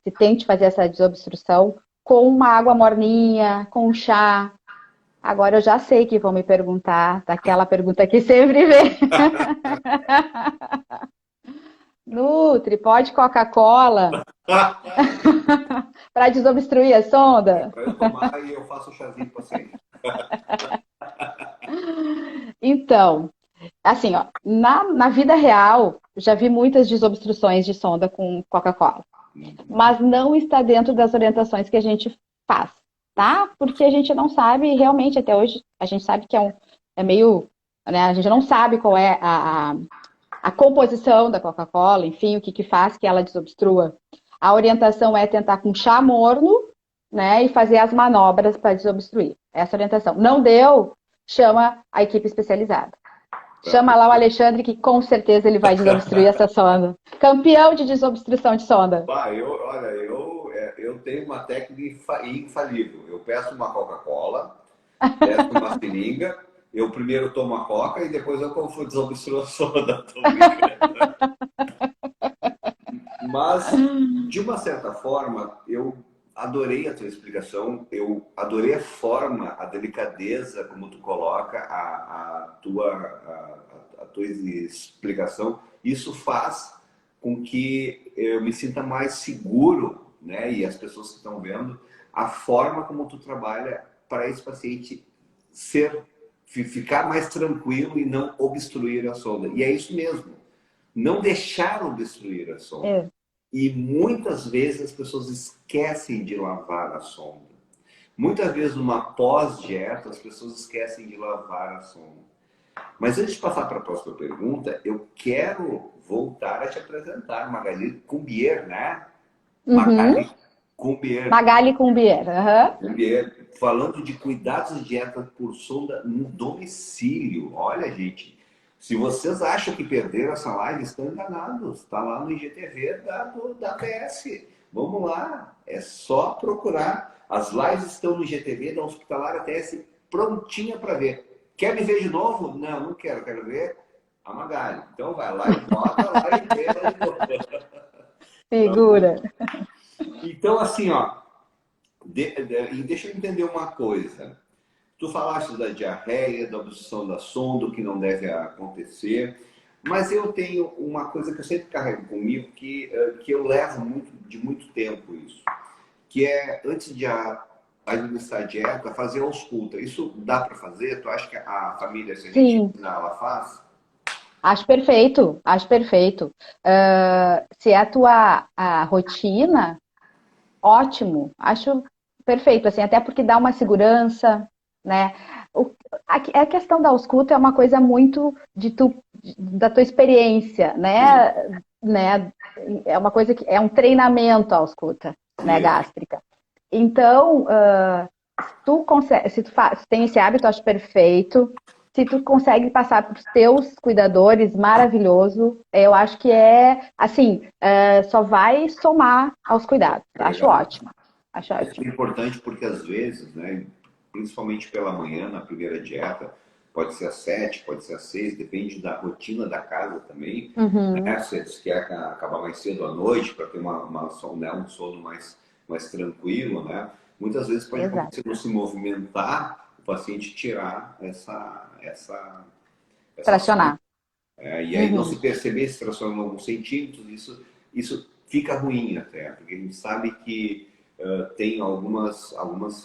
se tente fazer essa desobstrução com uma água morninha, com um chá. Agora eu já sei que vão me perguntar, daquela pergunta que sempre vem. Nutri, pode Coca-Cola para desobstruir a sonda? Para eu tomar e eu faço o chazinho para paciente. Então, assim, ó, na vida real, já vi muitas desobstruções de sonda com Coca-Cola, mas não está dentro das orientações que a gente faz, tá? Porque a gente não sabe, realmente, até hoje, a gente sabe que é meio, né, a gente não sabe qual é a composição da Coca-Cola, enfim, o que faz que ela desobstrua. A orientação é tentar com chá morno, né, e fazer as manobras para desobstruir. Essa orientação. Não deu, chama a equipe especializada. Tá. Chama lá o Alexandre, que com certeza ele vai desobstruir essa sonda. Campeão de desobstrução de sonda. Bah, olha, eu tenho uma técnica infalível. Eu peço uma Coca-Cola, peço uma seringa, eu primeiro tomo a Coca e depois eu confundo desobstruo a soda. Tô brincando. Mas, de uma certa forma, eu adorei a tua explicação, eu adorei a forma, a delicadeza como tu coloca a tua explicação. Isso faz com que eu me sinta mais seguro, né? E as pessoas que estão vendo, a forma como tu trabalha para esse paciente ficar mais tranquilo e não obstruir a sonda. E é isso mesmo, não deixar obstruir a sonda. É. E muitas vezes as pessoas esquecem de lavar a sonda. Muitas vezes, numa pós-dieta, as pessoas esquecem de lavar a sonda. Mas antes de passar para a próxima pergunta, eu quero voltar a te apresentar Magali Cumbier, né? Uhum. Magali Cumbier. Magali Cumbier. Uhum. Cumbier, falando de cuidados de dieta por sonda no domicílio. Olha, gente, se vocês acham que perderam essa live, estão enganados. Está lá no IGTV da PS. Vamos lá, é só procurar. As lives estão no IGTV da Hospitalar ATS prontinha para ver. Quer me ver de novo? Não, não quero, quero ver a Magali. Então vai lá e bota lá e vê ela de novo. Tá bom? Figura. Então, assim, ó, e deixa eu entender uma coisa. Tu falaste da diarreia, da obstrução da sonda, que não deve acontecer, mas eu tenho uma coisa que eu sempre carrego comigo, que eu levo de muito tempo isso, que é, antes de administrar a dieta, fazer a ausculta. Isso dá para fazer? Tu acha que a família, se a gente Sim. ensinar, ela faz? Acho perfeito, acho perfeito. Se é a rotina, ótimo, acho perfeito, assim, até porque dá uma segurança, né? O, a questão da ausculta é uma coisa muito da tua experiência, Sim, né? É uma coisa que é um treinamento a ausculta, né, isso. gástrica. Então, tu consegue, se tem esse hábito, acho perfeito. Se tu consegue passar para os teus cuidadores, maravilhoso. Eu acho que assim, só vai somar aos cuidados. Acho Legal. ótimo. Acho Isso é ótimo. importante porque às vezes, né, principalmente pela manhã, na primeira dieta, pode ser às 7, pode ser às 6, depende da rotina da casa também, Uhum, né? Se eles querem acabar mais cedo à noite para ter né, um sono mais tranquilo, né? Muitas vezes pode exato. acontecer não se movimentar, o paciente tirar essa sonda. Tracionar. E aí não se Uhum, perceber se traciona alguns centímetros, isso fica ruim até, porque a gente sabe que tem algumas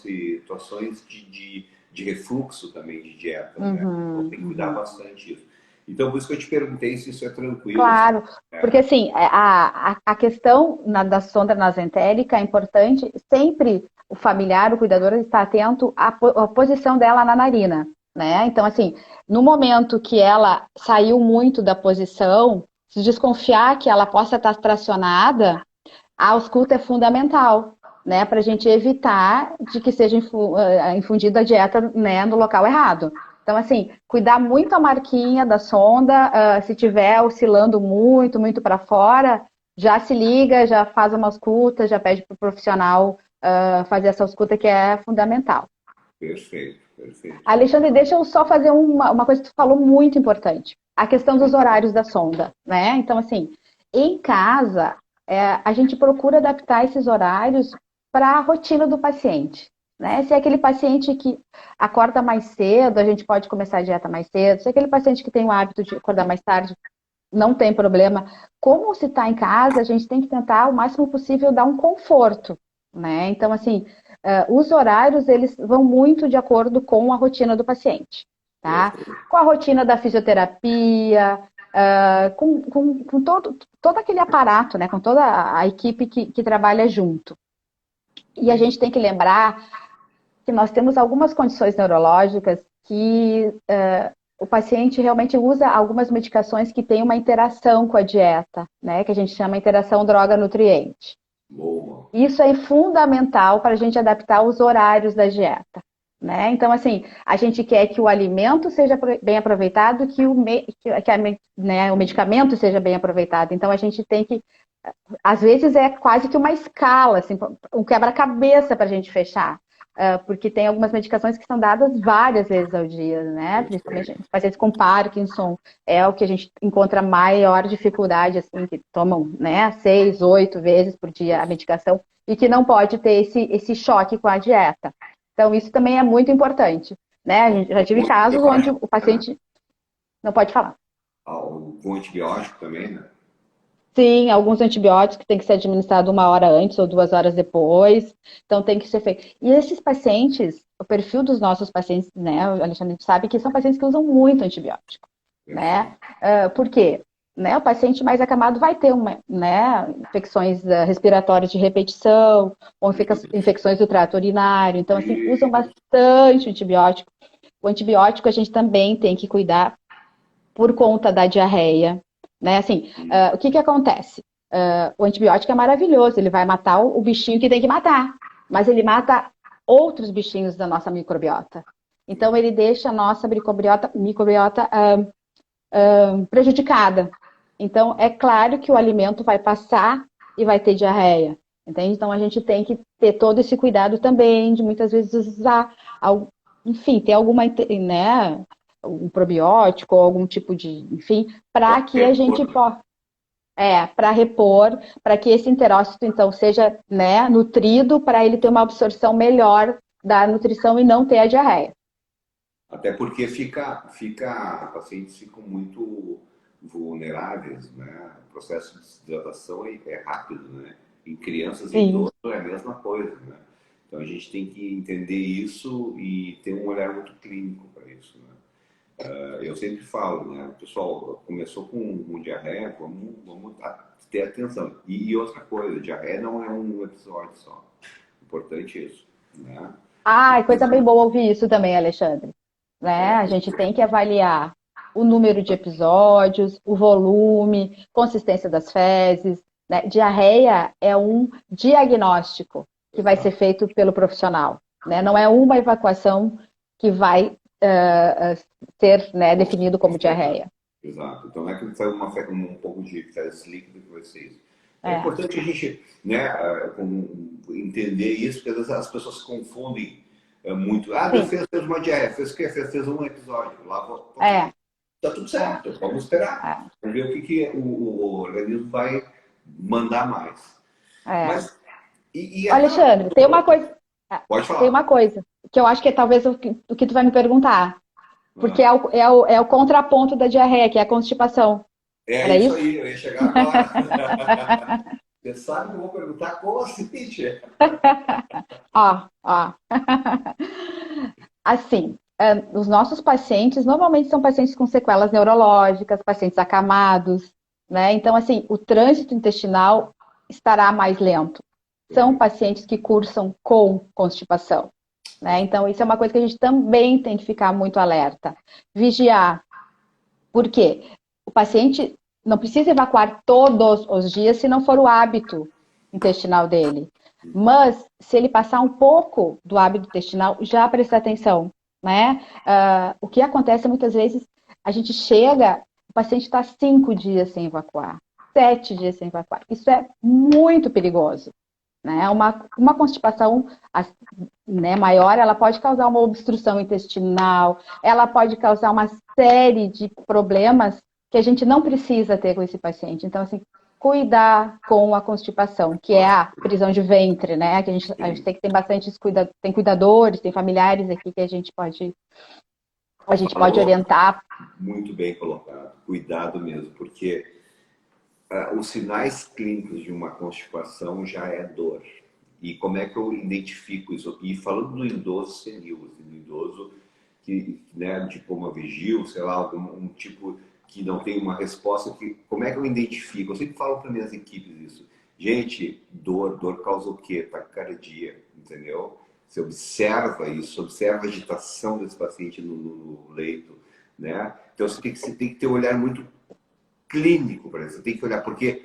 situações de refluxo também de dieta, né? Então tem que cuidar Uhum. bastante disso. Então, por isso que eu te perguntei se isso é tranquilo, assim, Claro, porque né? assim, a questão da sonda nasentérica é importante sempre o familiar, o cuidador, estar atento à posição dela na narina, né? Então, assim, no momento que ela saiu muito da posição, se desconfiar que ela possa estar tracionada, a ausculta é fundamental, né? Para a gente evitar de que seja infundida a dieta, né, no local errado. Então, assim, cuidar muito a marquinha da sonda, se tiver oscilando muito, muito para fora, já se liga, já faz uma ausculta, já pede para o profissional fazer essa ausculta que é fundamental. Perfeito, perfeito. Alexandre, deixa eu só fazer uma coisa que tu falou muito importante, a questão dos horários da sonda, né? Então, assim, em casa, a gente procura adaptar esses horários para a rotina do paciente, né? Se é aquele paciente que acorda mais cedo, a gente pode começar a dieta mais cedo. Se é aquele paciente que tem o hábito de acordar mais tarde, não tem problema. Como se está em casa, a gente tem que tentar o máximo possível dar um conforto, né? Então, assim, os horários, eles vão muito de acordo com a rotina do paciente, tá? Perfeito. Com a rotina da fisioterapia, com todo aquele aparato, né? Com toda a equipe que trabalha junto. E a gente tem que lembrar que nós temos algumas condições neurológicas que o paciente realmente usa algumas medicações que têm uma interação com a dieta, né? Que a gente chama interação droga-nutriente. Boa. Isso é fundamental para a gente adaptar os horários da dieta, né? Então, assim, a gente quer que o alimento seja bem aproveitado, né, o medicamento seja bem aproveitado. Então, a gente tem que, às vezes, é quase que uma escala, assim, um quebra-cabeça para a gente fechar. Porque tem algumas medicações que são dadas várias vezes ao dia, né? Principalmente Perfeito. pacientes com Parkinson, é o que a gente encontra maior dificuldade, assim, que tomam, né, 6, 8 vezes por dia a medicação e que não pode ter esse choque com a dieta. Então, isso também é muito importante, né? A gente já tive Algum casos onde antibiótico, o né? paciente não pode falar. Algum antibiótico também, né? Sim, alguns antibióticos têm que ser administrados 1 hora antes ou 2 horas depois, então tem que ser feito. E esses pacientes, o perfil dos nossos pacientes, né, o Alexandre sabe que são pacientes que usam muito antibiótico, né? Perfeito. Por quê? Né, o paciente mais acamado vai ter né, infecções respiratórias de repetição, ou infecções do trato urinário, então assim, usam Isso. bastante antibiótico. O antibiótico a gente também tem que cuidar por conta da diarreia, né? Assim, o que que acontece? O antibiótico é maravilhoso, ele vai matar o bichinho que tem que matar, mas ele mata outros bichinhos da nossa microbiota. Então, ele deixa a nossa microbiota prejudicada. Então, é claro que o alimento vai passar e vai ter diarreia. Entende? Então, a gente tem que ter todo esse cuidado também, de muitas vezes usar, enfim, ter alguma, né, um probiótico ou algum tipo de, enfim, para que a Repor, gente né? possa, para repor, para que esse enterócito, então, seja, né, nutrido, para ele ter uma absorção melhor da nutrição e não ter a diarreia. Até porque pacientes ficam muito vulneráveis, né? O processo de desidratação é rápido, né? Em crianças e Sim, idosos é a mesma coisa, né? Então a gente tem que entender isso e ter um olhar muito clínico para isso, né? Eu sempre falo, né? Pessoal, começou com diarreia, vamos ter atenção. E outra coisa, diarreia não é um episódio só. Importante isso, né? ah, coisa bem boa ouvir isso também, Alexandre. Né? A gente tem que avaliar o número de episódios, o volume, consistência das fezes. Né? Diarreia é um diagnóstico que vai ser Exato. feito pelo profissional. Né? Não é uma evacuação que vai ser, né, definido como Constatar. diarreia. Exato. Então não é que sai um pouco de fezes líquido que vai ser isso. É É, importante a gente, né, entender isso, porque às vezes as pessoas se confundem muito. Ah, sim, fez uma diarreia, fez o quê? Fez um episódio. Lá, é, tá tudo é, certo, vamos esperar. é, Vamos ver que o organismo vai mandar mais. é. Mas, e aquela. Alexandre, tem uma coisa, Pode tem falar. uma coisa que eu acho que é talvez o que tu vai me perguntar. Porque Ah, é o contraponto da diarreia, que é a constipação. é Era isso isso? aí, eu ia chegar agora. Você sabe que eu vou perguntar como assim, tia? Ó. Assim, os nossos pacientes normalmente são pacientes com sequelas neurológicas, pacientes acamados, né? Então, assim, o trânsito intestinal estará mais lento. São Perfeito. pacientes que cursam com constipação, né? Então, isso é uma coisa que a gente também tem que ficar muito alerta. Vigiar. Por quê? O paciente não precisa evacuar todos os dias se não for o hábito intestinal dele. Mas, se ele passar um pouco do hábito intestinal, já prestar atenção, né? O que acontece muitas vezes, a gente chega, o paciente está 5 dias sem evacuar, 7 dias sem evacuar. Isso é muito perigoso, né? Uma constipação, né, maior, ela pode causar uma obstrução intestinal, ela pode causar uma série de problemas que a gente não precisa ter com esse paciente. Então, assim, cuidar com a constipação, que é a prisão de ventre, né? Que a gente tem que ter bastante tem cuidadores, tem familiares aqui que a gente pode Falou orientar. muito bem colocado. Cuidado mesmo, porque os sinais clínicos de uma constipação já é dor. E como é que eu identifico isso? E falando do idoso senil, assim, do idoso que, né, tipo uma vigil, sei lá, um tipo que não tem uma resposta, como é que eu identifico? Eu sempre falo para minhas equipes isso. Gente, dor causa o quê? Taquicardia, entendeu? Você observa isso, observa a agitação desse paciente no leito, né? Então você tem que ter um olhar muito clínico para isso. Você tem que olhar, porque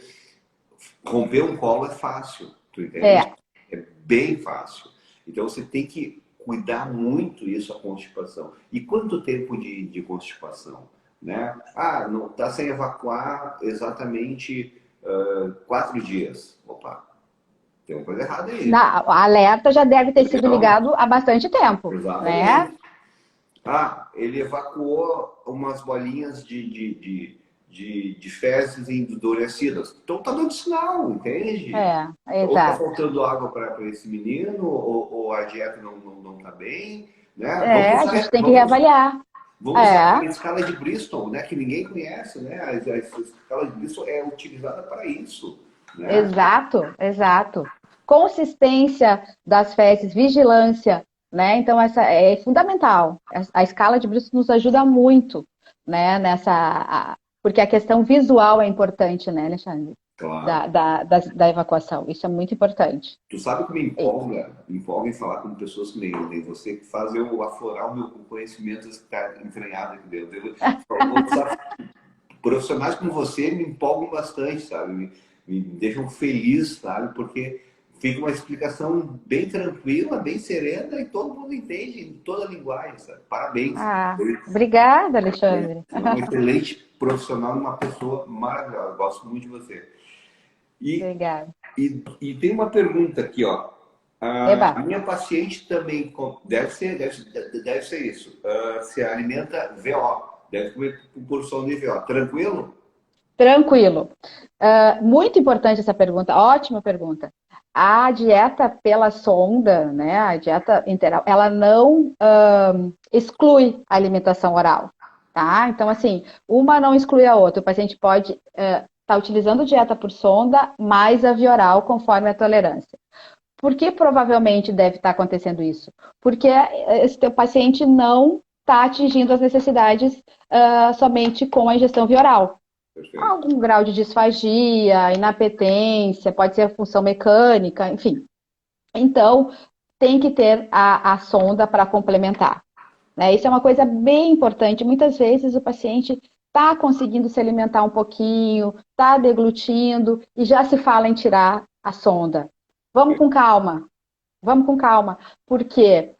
romper um colo é fácil, tu entende? É, É bem fácil. Então você tem que cuidar muito isso, a constipação. E quanto tempo de constipação? Né? Ah, não está sem evacuar exatamente 4 dias. Opa, tem uma coisa errada aí. o alerta já deve ter sido Entendeu? ligado há bastante tempo, né? Exatamente. Ah, ele evacuou umas bolinhas de fezes endurecidas. Então tá dando sinal, entende? Ou tá Exato. faltando água para esse menino, ou a dieta não tá bem, né? A gente tem que reavaliar. Vamos usar É, a escala de Bristol, né? Que ninguém conhece, né? A escala de Bristol é utilizada para isso, né? exato, exato. Consistência das fezes, vigilância, né? Então, essa é fundamental. A escala de Bristol nos ajuda muito, né? Porque a questão visual é importante, né, Alexandre? Da, Claro. da, da, da evacuação. Isso é muito importante. Tu sabe que E- me empolga em falar com pessoas que nem você, que faz eu aflorar o meu conhecimento que está entranhado aqui dentro. Profissionais como você me empolgam bastante, sabe? Me deixam feliz, sabe? Porque fica uma explicação bem tranquila, bem serena e todo mundo entende em toda a linguagem, sabe? Parabéns. Obrigada, Você Alexandre. é um excelente profissional, uma pessoa maravilhosa. Gosto muito de você. E, Obrigada. e tem uma pergunta aqui, ó. Eba, A minha paciente também deve ser isso. Se alimenta VO, deve comer por porção de VO. Tranquilo? tranquilo. Muito importante essa pergunta, ótima pergunta. A dieta pela sonda, né, a dieta interal, ela não exclui a alimentação oral, tá? Então, assim, uma não exclui a outra. O paciente pode estar utilizando dieta por sonda mais a via oral conforme a tolerância. Por que provavelmente deve estar acontecendo isso? Porque esse teu paciente não está atingindo as necessidades somente com a ingestão via oral. Perfeito. Algum grau de disfagia, inapetência, pode ser a função mecânica, enfim. Então, tem que ter a sonda para complementar, né? Isso é uma coisa bem importante. Muitas vezes o paciente está conseguindo se alimentar um pouquinho, está deglutindo e já se fala em tirar a sonda. Vamos com calma, vamos com calma, porque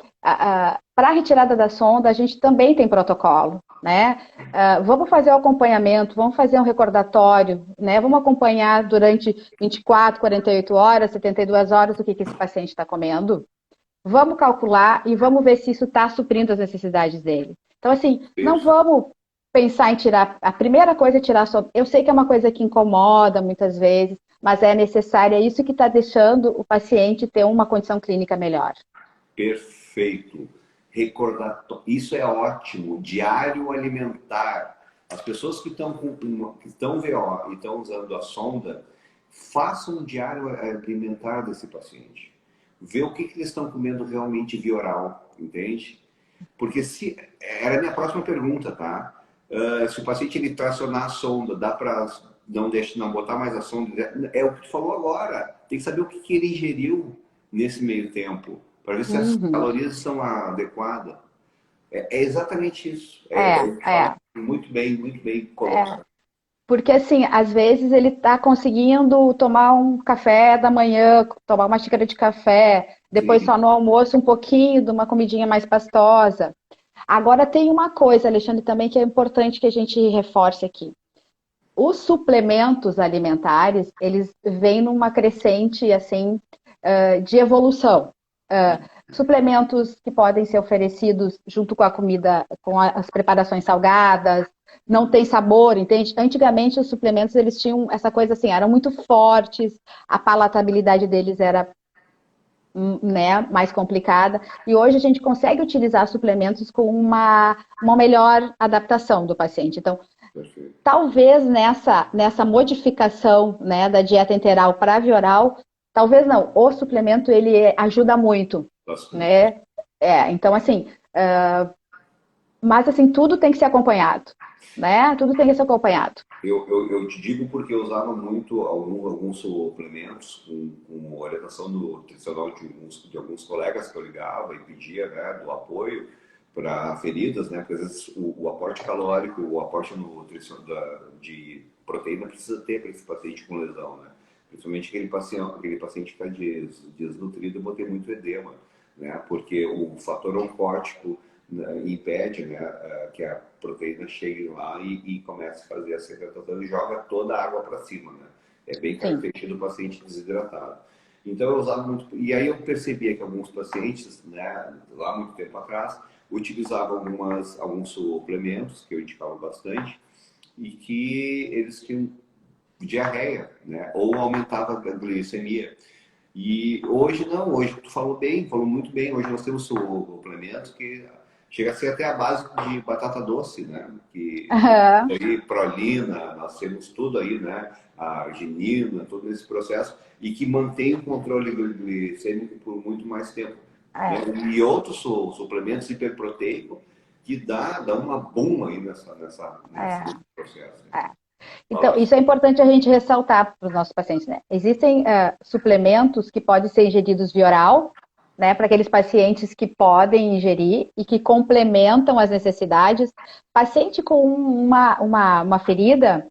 para a retirada da sonda a gente também tem protocolo, né? Vamos fazer o acompanhamento, vamos fazer um recordatório, né? Vamos acompanhar durante 24, 48 horas, 72 horas o que esse paciente está comendo. Vamos calcular e vamos ver se isso está suprindo as necessidades dele. Então, assim, não Perfeito. vamos pensar em tirar. A primeira coisa é tirar a sonda. Eu sei que é uma coisa que incomoda muitas vezes, mas é necessária, é isso que está deixando o paciente ter uma condição clínica melhor. Perfeito. Recordatório. Isso é ótimo. Diário alimentar. As pessoas que estão VO e estão usando a sonda, faça um diário alimentar desse paciente. Vê o que eles estão comendo realmente via oral, entende? Porque se era a minha próxima pergunta, tá? Se o paciente ele tracionar a sonda, dá para não botar mais a sonda? É o que tu falou agora. Tem que saber o que ele ingeriu nesse meio tempo, para ver se as Uhum. calorias são adequadas. É exatamente isso. É. Muito bem É. colocado. Porque, assim, às vezes ele está conseguindo tomar um café da manhã, tomar uma xícara de café, depois Sim, só no almoço um pouquinho de uma comidinha mais pastosa. Agora, tem uma coisa, Alexandre, também que é importante que a gente reforce aqui. Os suplementos alimentares, eles vêm numa crescente, assim, de evolução. Suplementos que podem ser oferecidos junto com a comida, com as preparações salgadas, não tem sabor, entende? Antigamente os suplementos eles tinham essa coisa assim, eram muito fortes, a palatabilidade deles era, né, mais complicada, e hoje a gente consegue utilizar suplementos com uma melhor adaptação do paciente. Então, perfeito. talvez nessa modificação, né, da dieta enteral para a via oral, talvez não, o suplemento ele ajuda muito, Bastante. né? Então assim, mas assim, tudo tem que ser acompanhado, né? Tudo tem que ser acompanhado. Eu te digo porque eu usava muito alguns suplementos com orientação nutricional de alguns colegas que eu ligava e pedia, né, do apoio para feridas, né? Porque às vezes o aporte calórico, o aporte nutricional de proteína precisa ter para esse paciente com lesão, né? Principalmente aquele paciente que está desnutrido, vou ter muito edema, né? Porque o fator oncótico, né, impede, né, que a proteína chegue lá e comece a fazer a secretação e joga toda a água para cima, né? É bem Sim. característico do paciente desidratado. Então eu usava muito, e aí eu percebia que alguns pacientes, né, lá muito tempo atrás, utilizavam alguns suplementos que eu indicava bastante e que eles tinham diarreia, né, ou aumentava a glicemia. E hoje não, hoje tu falou bem, falou muito bem. Hoje nós temos suplementos que chega a ser até a base de batata doce, né? Que Aham. aí prolina, nós temos tudo aí, né? A arginina, todo esse processo e que mantém o controle glicêmico por muito mais tempo, né? É, E outros suplementos hiperproteicos que dá uma boom aí nesse é, processo. é. Então, Fala. isso é importante a gente ressaltar para os nossos pacientes, né? Existem suplementos que podem ser ingeridos via oral, né, para aqueles pacientes que podem ingerir e que complementam as necessidades. Paciente com uma ferida,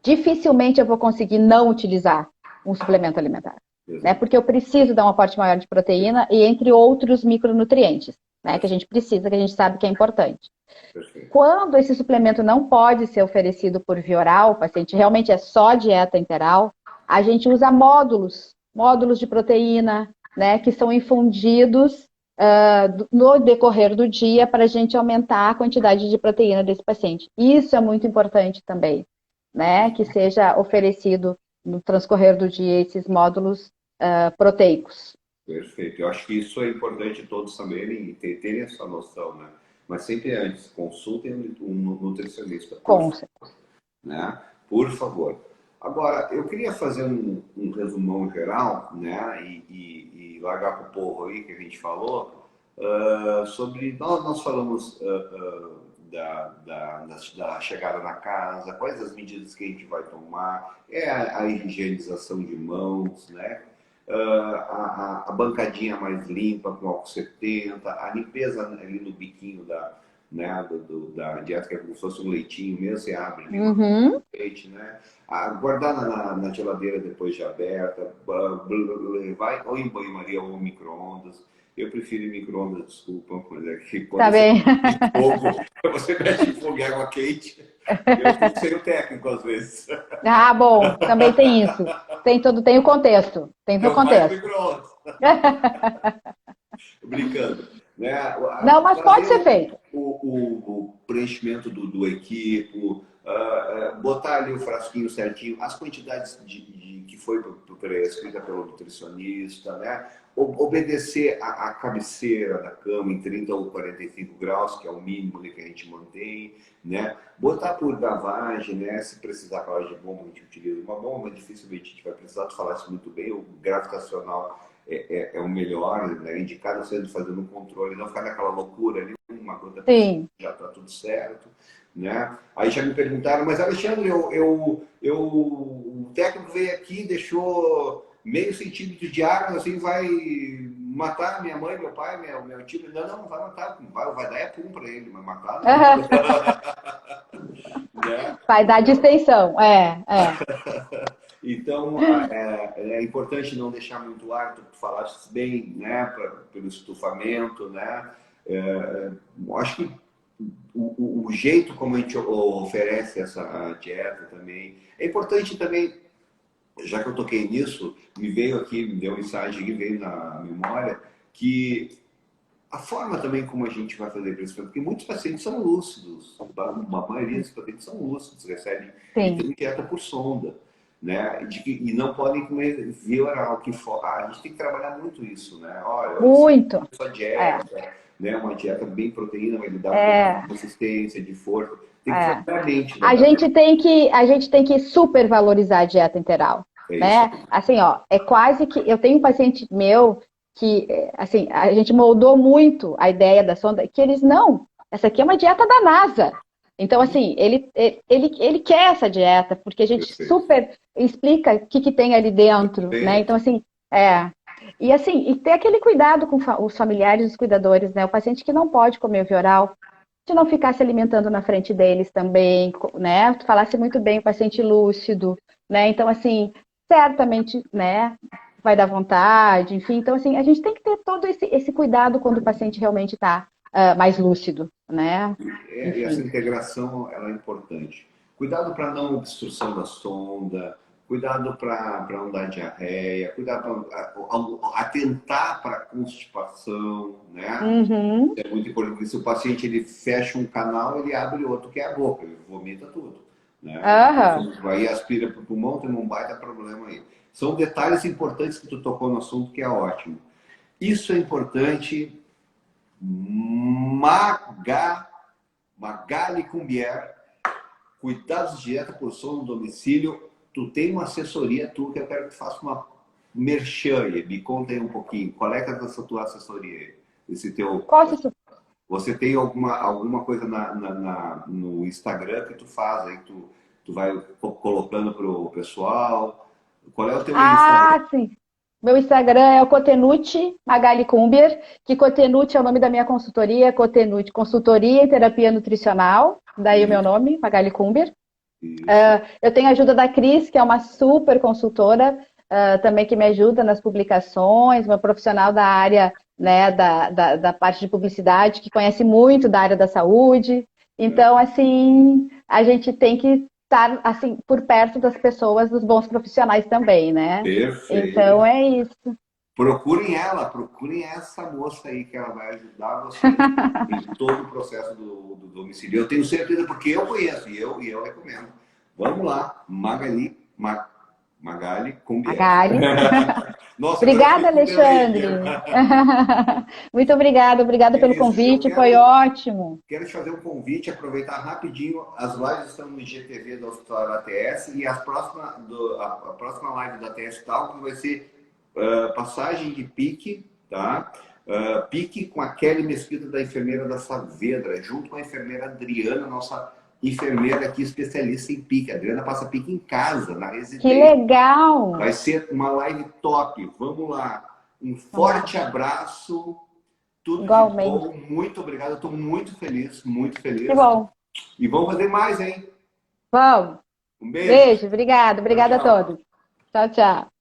dificilmente eu vou conseguir não utilizar um suplemento alimentar, né? Exato. Porque eu preciso dar um aporte maior de proteína e entre outros micronutrientes, né, que a gente precisa, que a gente sabe que é importante. Perfeito. Quando esse suplemento não pode ser oferecido por via oral, o paciente realmente é só dieta enteral, a gente usa módulos de proteína, né, que são infundidos no decorrer do dia para a gente aumentar a quantidade de proteína desse paciente. Isso é muito importante também, né, que seja oferecido no transcorrer do dia esses módulos proteicos. Perfeito. Eu acho que isso é importante todos saberem e terem essa noção, né? Mas sempre antes, consultem um nutricionista, por Com, favor, né? Por favor. Agora, eu queria fazer um resumão geral, né? E largar para o povo aí que a gente falou sobre. Nós falamos da chegada na casa, quais as medidas que a gente vai tomar, a higienização de mãos, né? A bancadinha mais limpa com álcool 70, a limpeza ali no biquinho né, da dieta, que é como se fosse um leitinho mesmo, você abre ali uma uhum, leite, né? Guardar na geladeira depois de aberta, vai ou em banho-maria ou em micro-ondas. Eu prefiro micro-ondas, desculpa, mas é que quando tá você bem. mexe em fogo, você mexe em fogo e água quente, eu fico sem o técnico às vezes. Ah, bom, também tem isso. Tem o contexto. Tem o Então faz no contexto. micro-ondas. Brincando, né? Não, mas pode Fazer ser feito. o preenchimento do equipo, botar ali o frasquinho certinho, as quantidades que foi para o prescrita pelo nutricionista, né? Obedecer a cabeceira da cama em 30 ou 45 graus, que é o mínimo ali que a gente mantém, né? Botar por gavagem, né? Se precisar falar de bomba, a gente utiliza uma bomba, mas dificilmente a gente vai precisar. Tu falaste muito bem, o gravitacional é o melhor, né? Indicado sendo fazendo um controle, não ficar naquela loucura ali, uma coisa já está tudo certo, né? Aí já me perguntaram, mas Alexandre, o técnico veio aqui, deixou meio centímetro de água, assim, vai matar minha mãe, meu pai, meu tio. Não vai matar, vai dar pum para ele, mas matar não. Né? Vai dar distensão, Então, é importante não deixar muito ar, tu falaste bem, né, pelo estufamento, né? Acho que o jeito como a gente oferece essa dieta também, é importante também, já que eu toquei nisso, me deu um insight que veio na memória, que a forma também como a gente vai fazer isso, porque muitos pacientes são lúcidos, a maioria dos pacientes são lúcidos, recebem e tem dieta por sonda, né? E não podem comer via oral, a gente tem que trabalhar muito isso, né? Olha, muito. Sua dieta, né? Uma dieta bem proteína, vai lhe dar de consistência, de força. Tem que fazer a mente. Né? A gente tem que super valorizar a dieta interal, né? Assim, ó, é quase que eu tenho um paciente meu que, assim, a gente moldou muito a ideia da sonda, que eles não, essa aqui é uma dieta da NASA. Então, assim, ele quer essa dieta, porque a gente super explica o que tem ali dentro, né? Então, assim, E assim, e ter aquele cuidado com os familiares, os cuidadores, né? O paciente que não pode comer via oral, de não ficar se alimentando na frente deles também, né? Tu falasse muito bem, o paciente lúcido, né? Então, assim, certamente, né? Vai dar vontade, enfim. Então, assim, a gente tem que ter todo esse cuidado quando o paciente realmente está mais lúcido, né? E essa integração, ela é importante. Cuidado para não obstrução da sonda, cuidado para não dar diarreia, cuidado para atentar para constipação, né? Uhum. É muito importante, porque se o paciente ele fecha um canal, ele abre outro que é a boca, ele vomita tudo, né? Aí aspira para o pulmão, tem um baita problema aí. São detalhes importantes que tu tocou no assunto, que é ótimo. Isso é importante. Magali Cumbier, cuidados de dieta por sono no domicílio. Tu tem uma assessoria que eu quero que tu faça uma merchan aí. Me conta aí um pouquinho. Qual é essa tua assessoria? Você tem alguma coisa no Instagram que tu faz aí, tu vai colocando pro pessoal? Qual é o teu Instagram? Sim. Meu Instagram é o Cotenute Magali Cumbier, que Cotenute é o nome da minha consultoria, Cotenute, Consultoria em Terapia Nutricional, daí o meu nome, Magali Cumbier. Eu tenho a ajuda da Cris, que é uma super consultora, também que me ajuda nas publicações, uma profissional da área, né, da parte de publicidade, que conhece muito da área da saúde. Então, assim, a gente tem que estar assim, por perto das pessoas, dos bons profissionais também, né? Perfeito. Então é isso. Procurem essa moça aí, que ela vai ajudar vocês em todo o processo do domicílio. Eu tenho certeza, porque eu conheço e eu recomendo. Vamos lá, Magali Cumbier. Nossa, obrigada, Alexandre. Muito obrigada pelo convite, foi ótimo. Quero te fazer um convite, aproveitar rapidinho. As lives estão no IGTV do Hospital ATS e a próxima live da ATS Talk vai ser passagem de pique, tá? Pique com a Kelly Mesquita, da Enfermeira da Saavedra, junto com a enfermeira Adriana, nossa enfermeira aqui especialista em pique. A Adriana passa pique em casa, na residência. Que legal! Vai ser uma live top. Vamos lá. Um forte abraço. Tudo igualmente. De bom. Muito obrigado. Eu estou muito feliz, muito feliz. Que bom. E vamos fazer mais, hein? Vamos. Um beijo. Beijo, obrigada a todos. Tchau, tchau.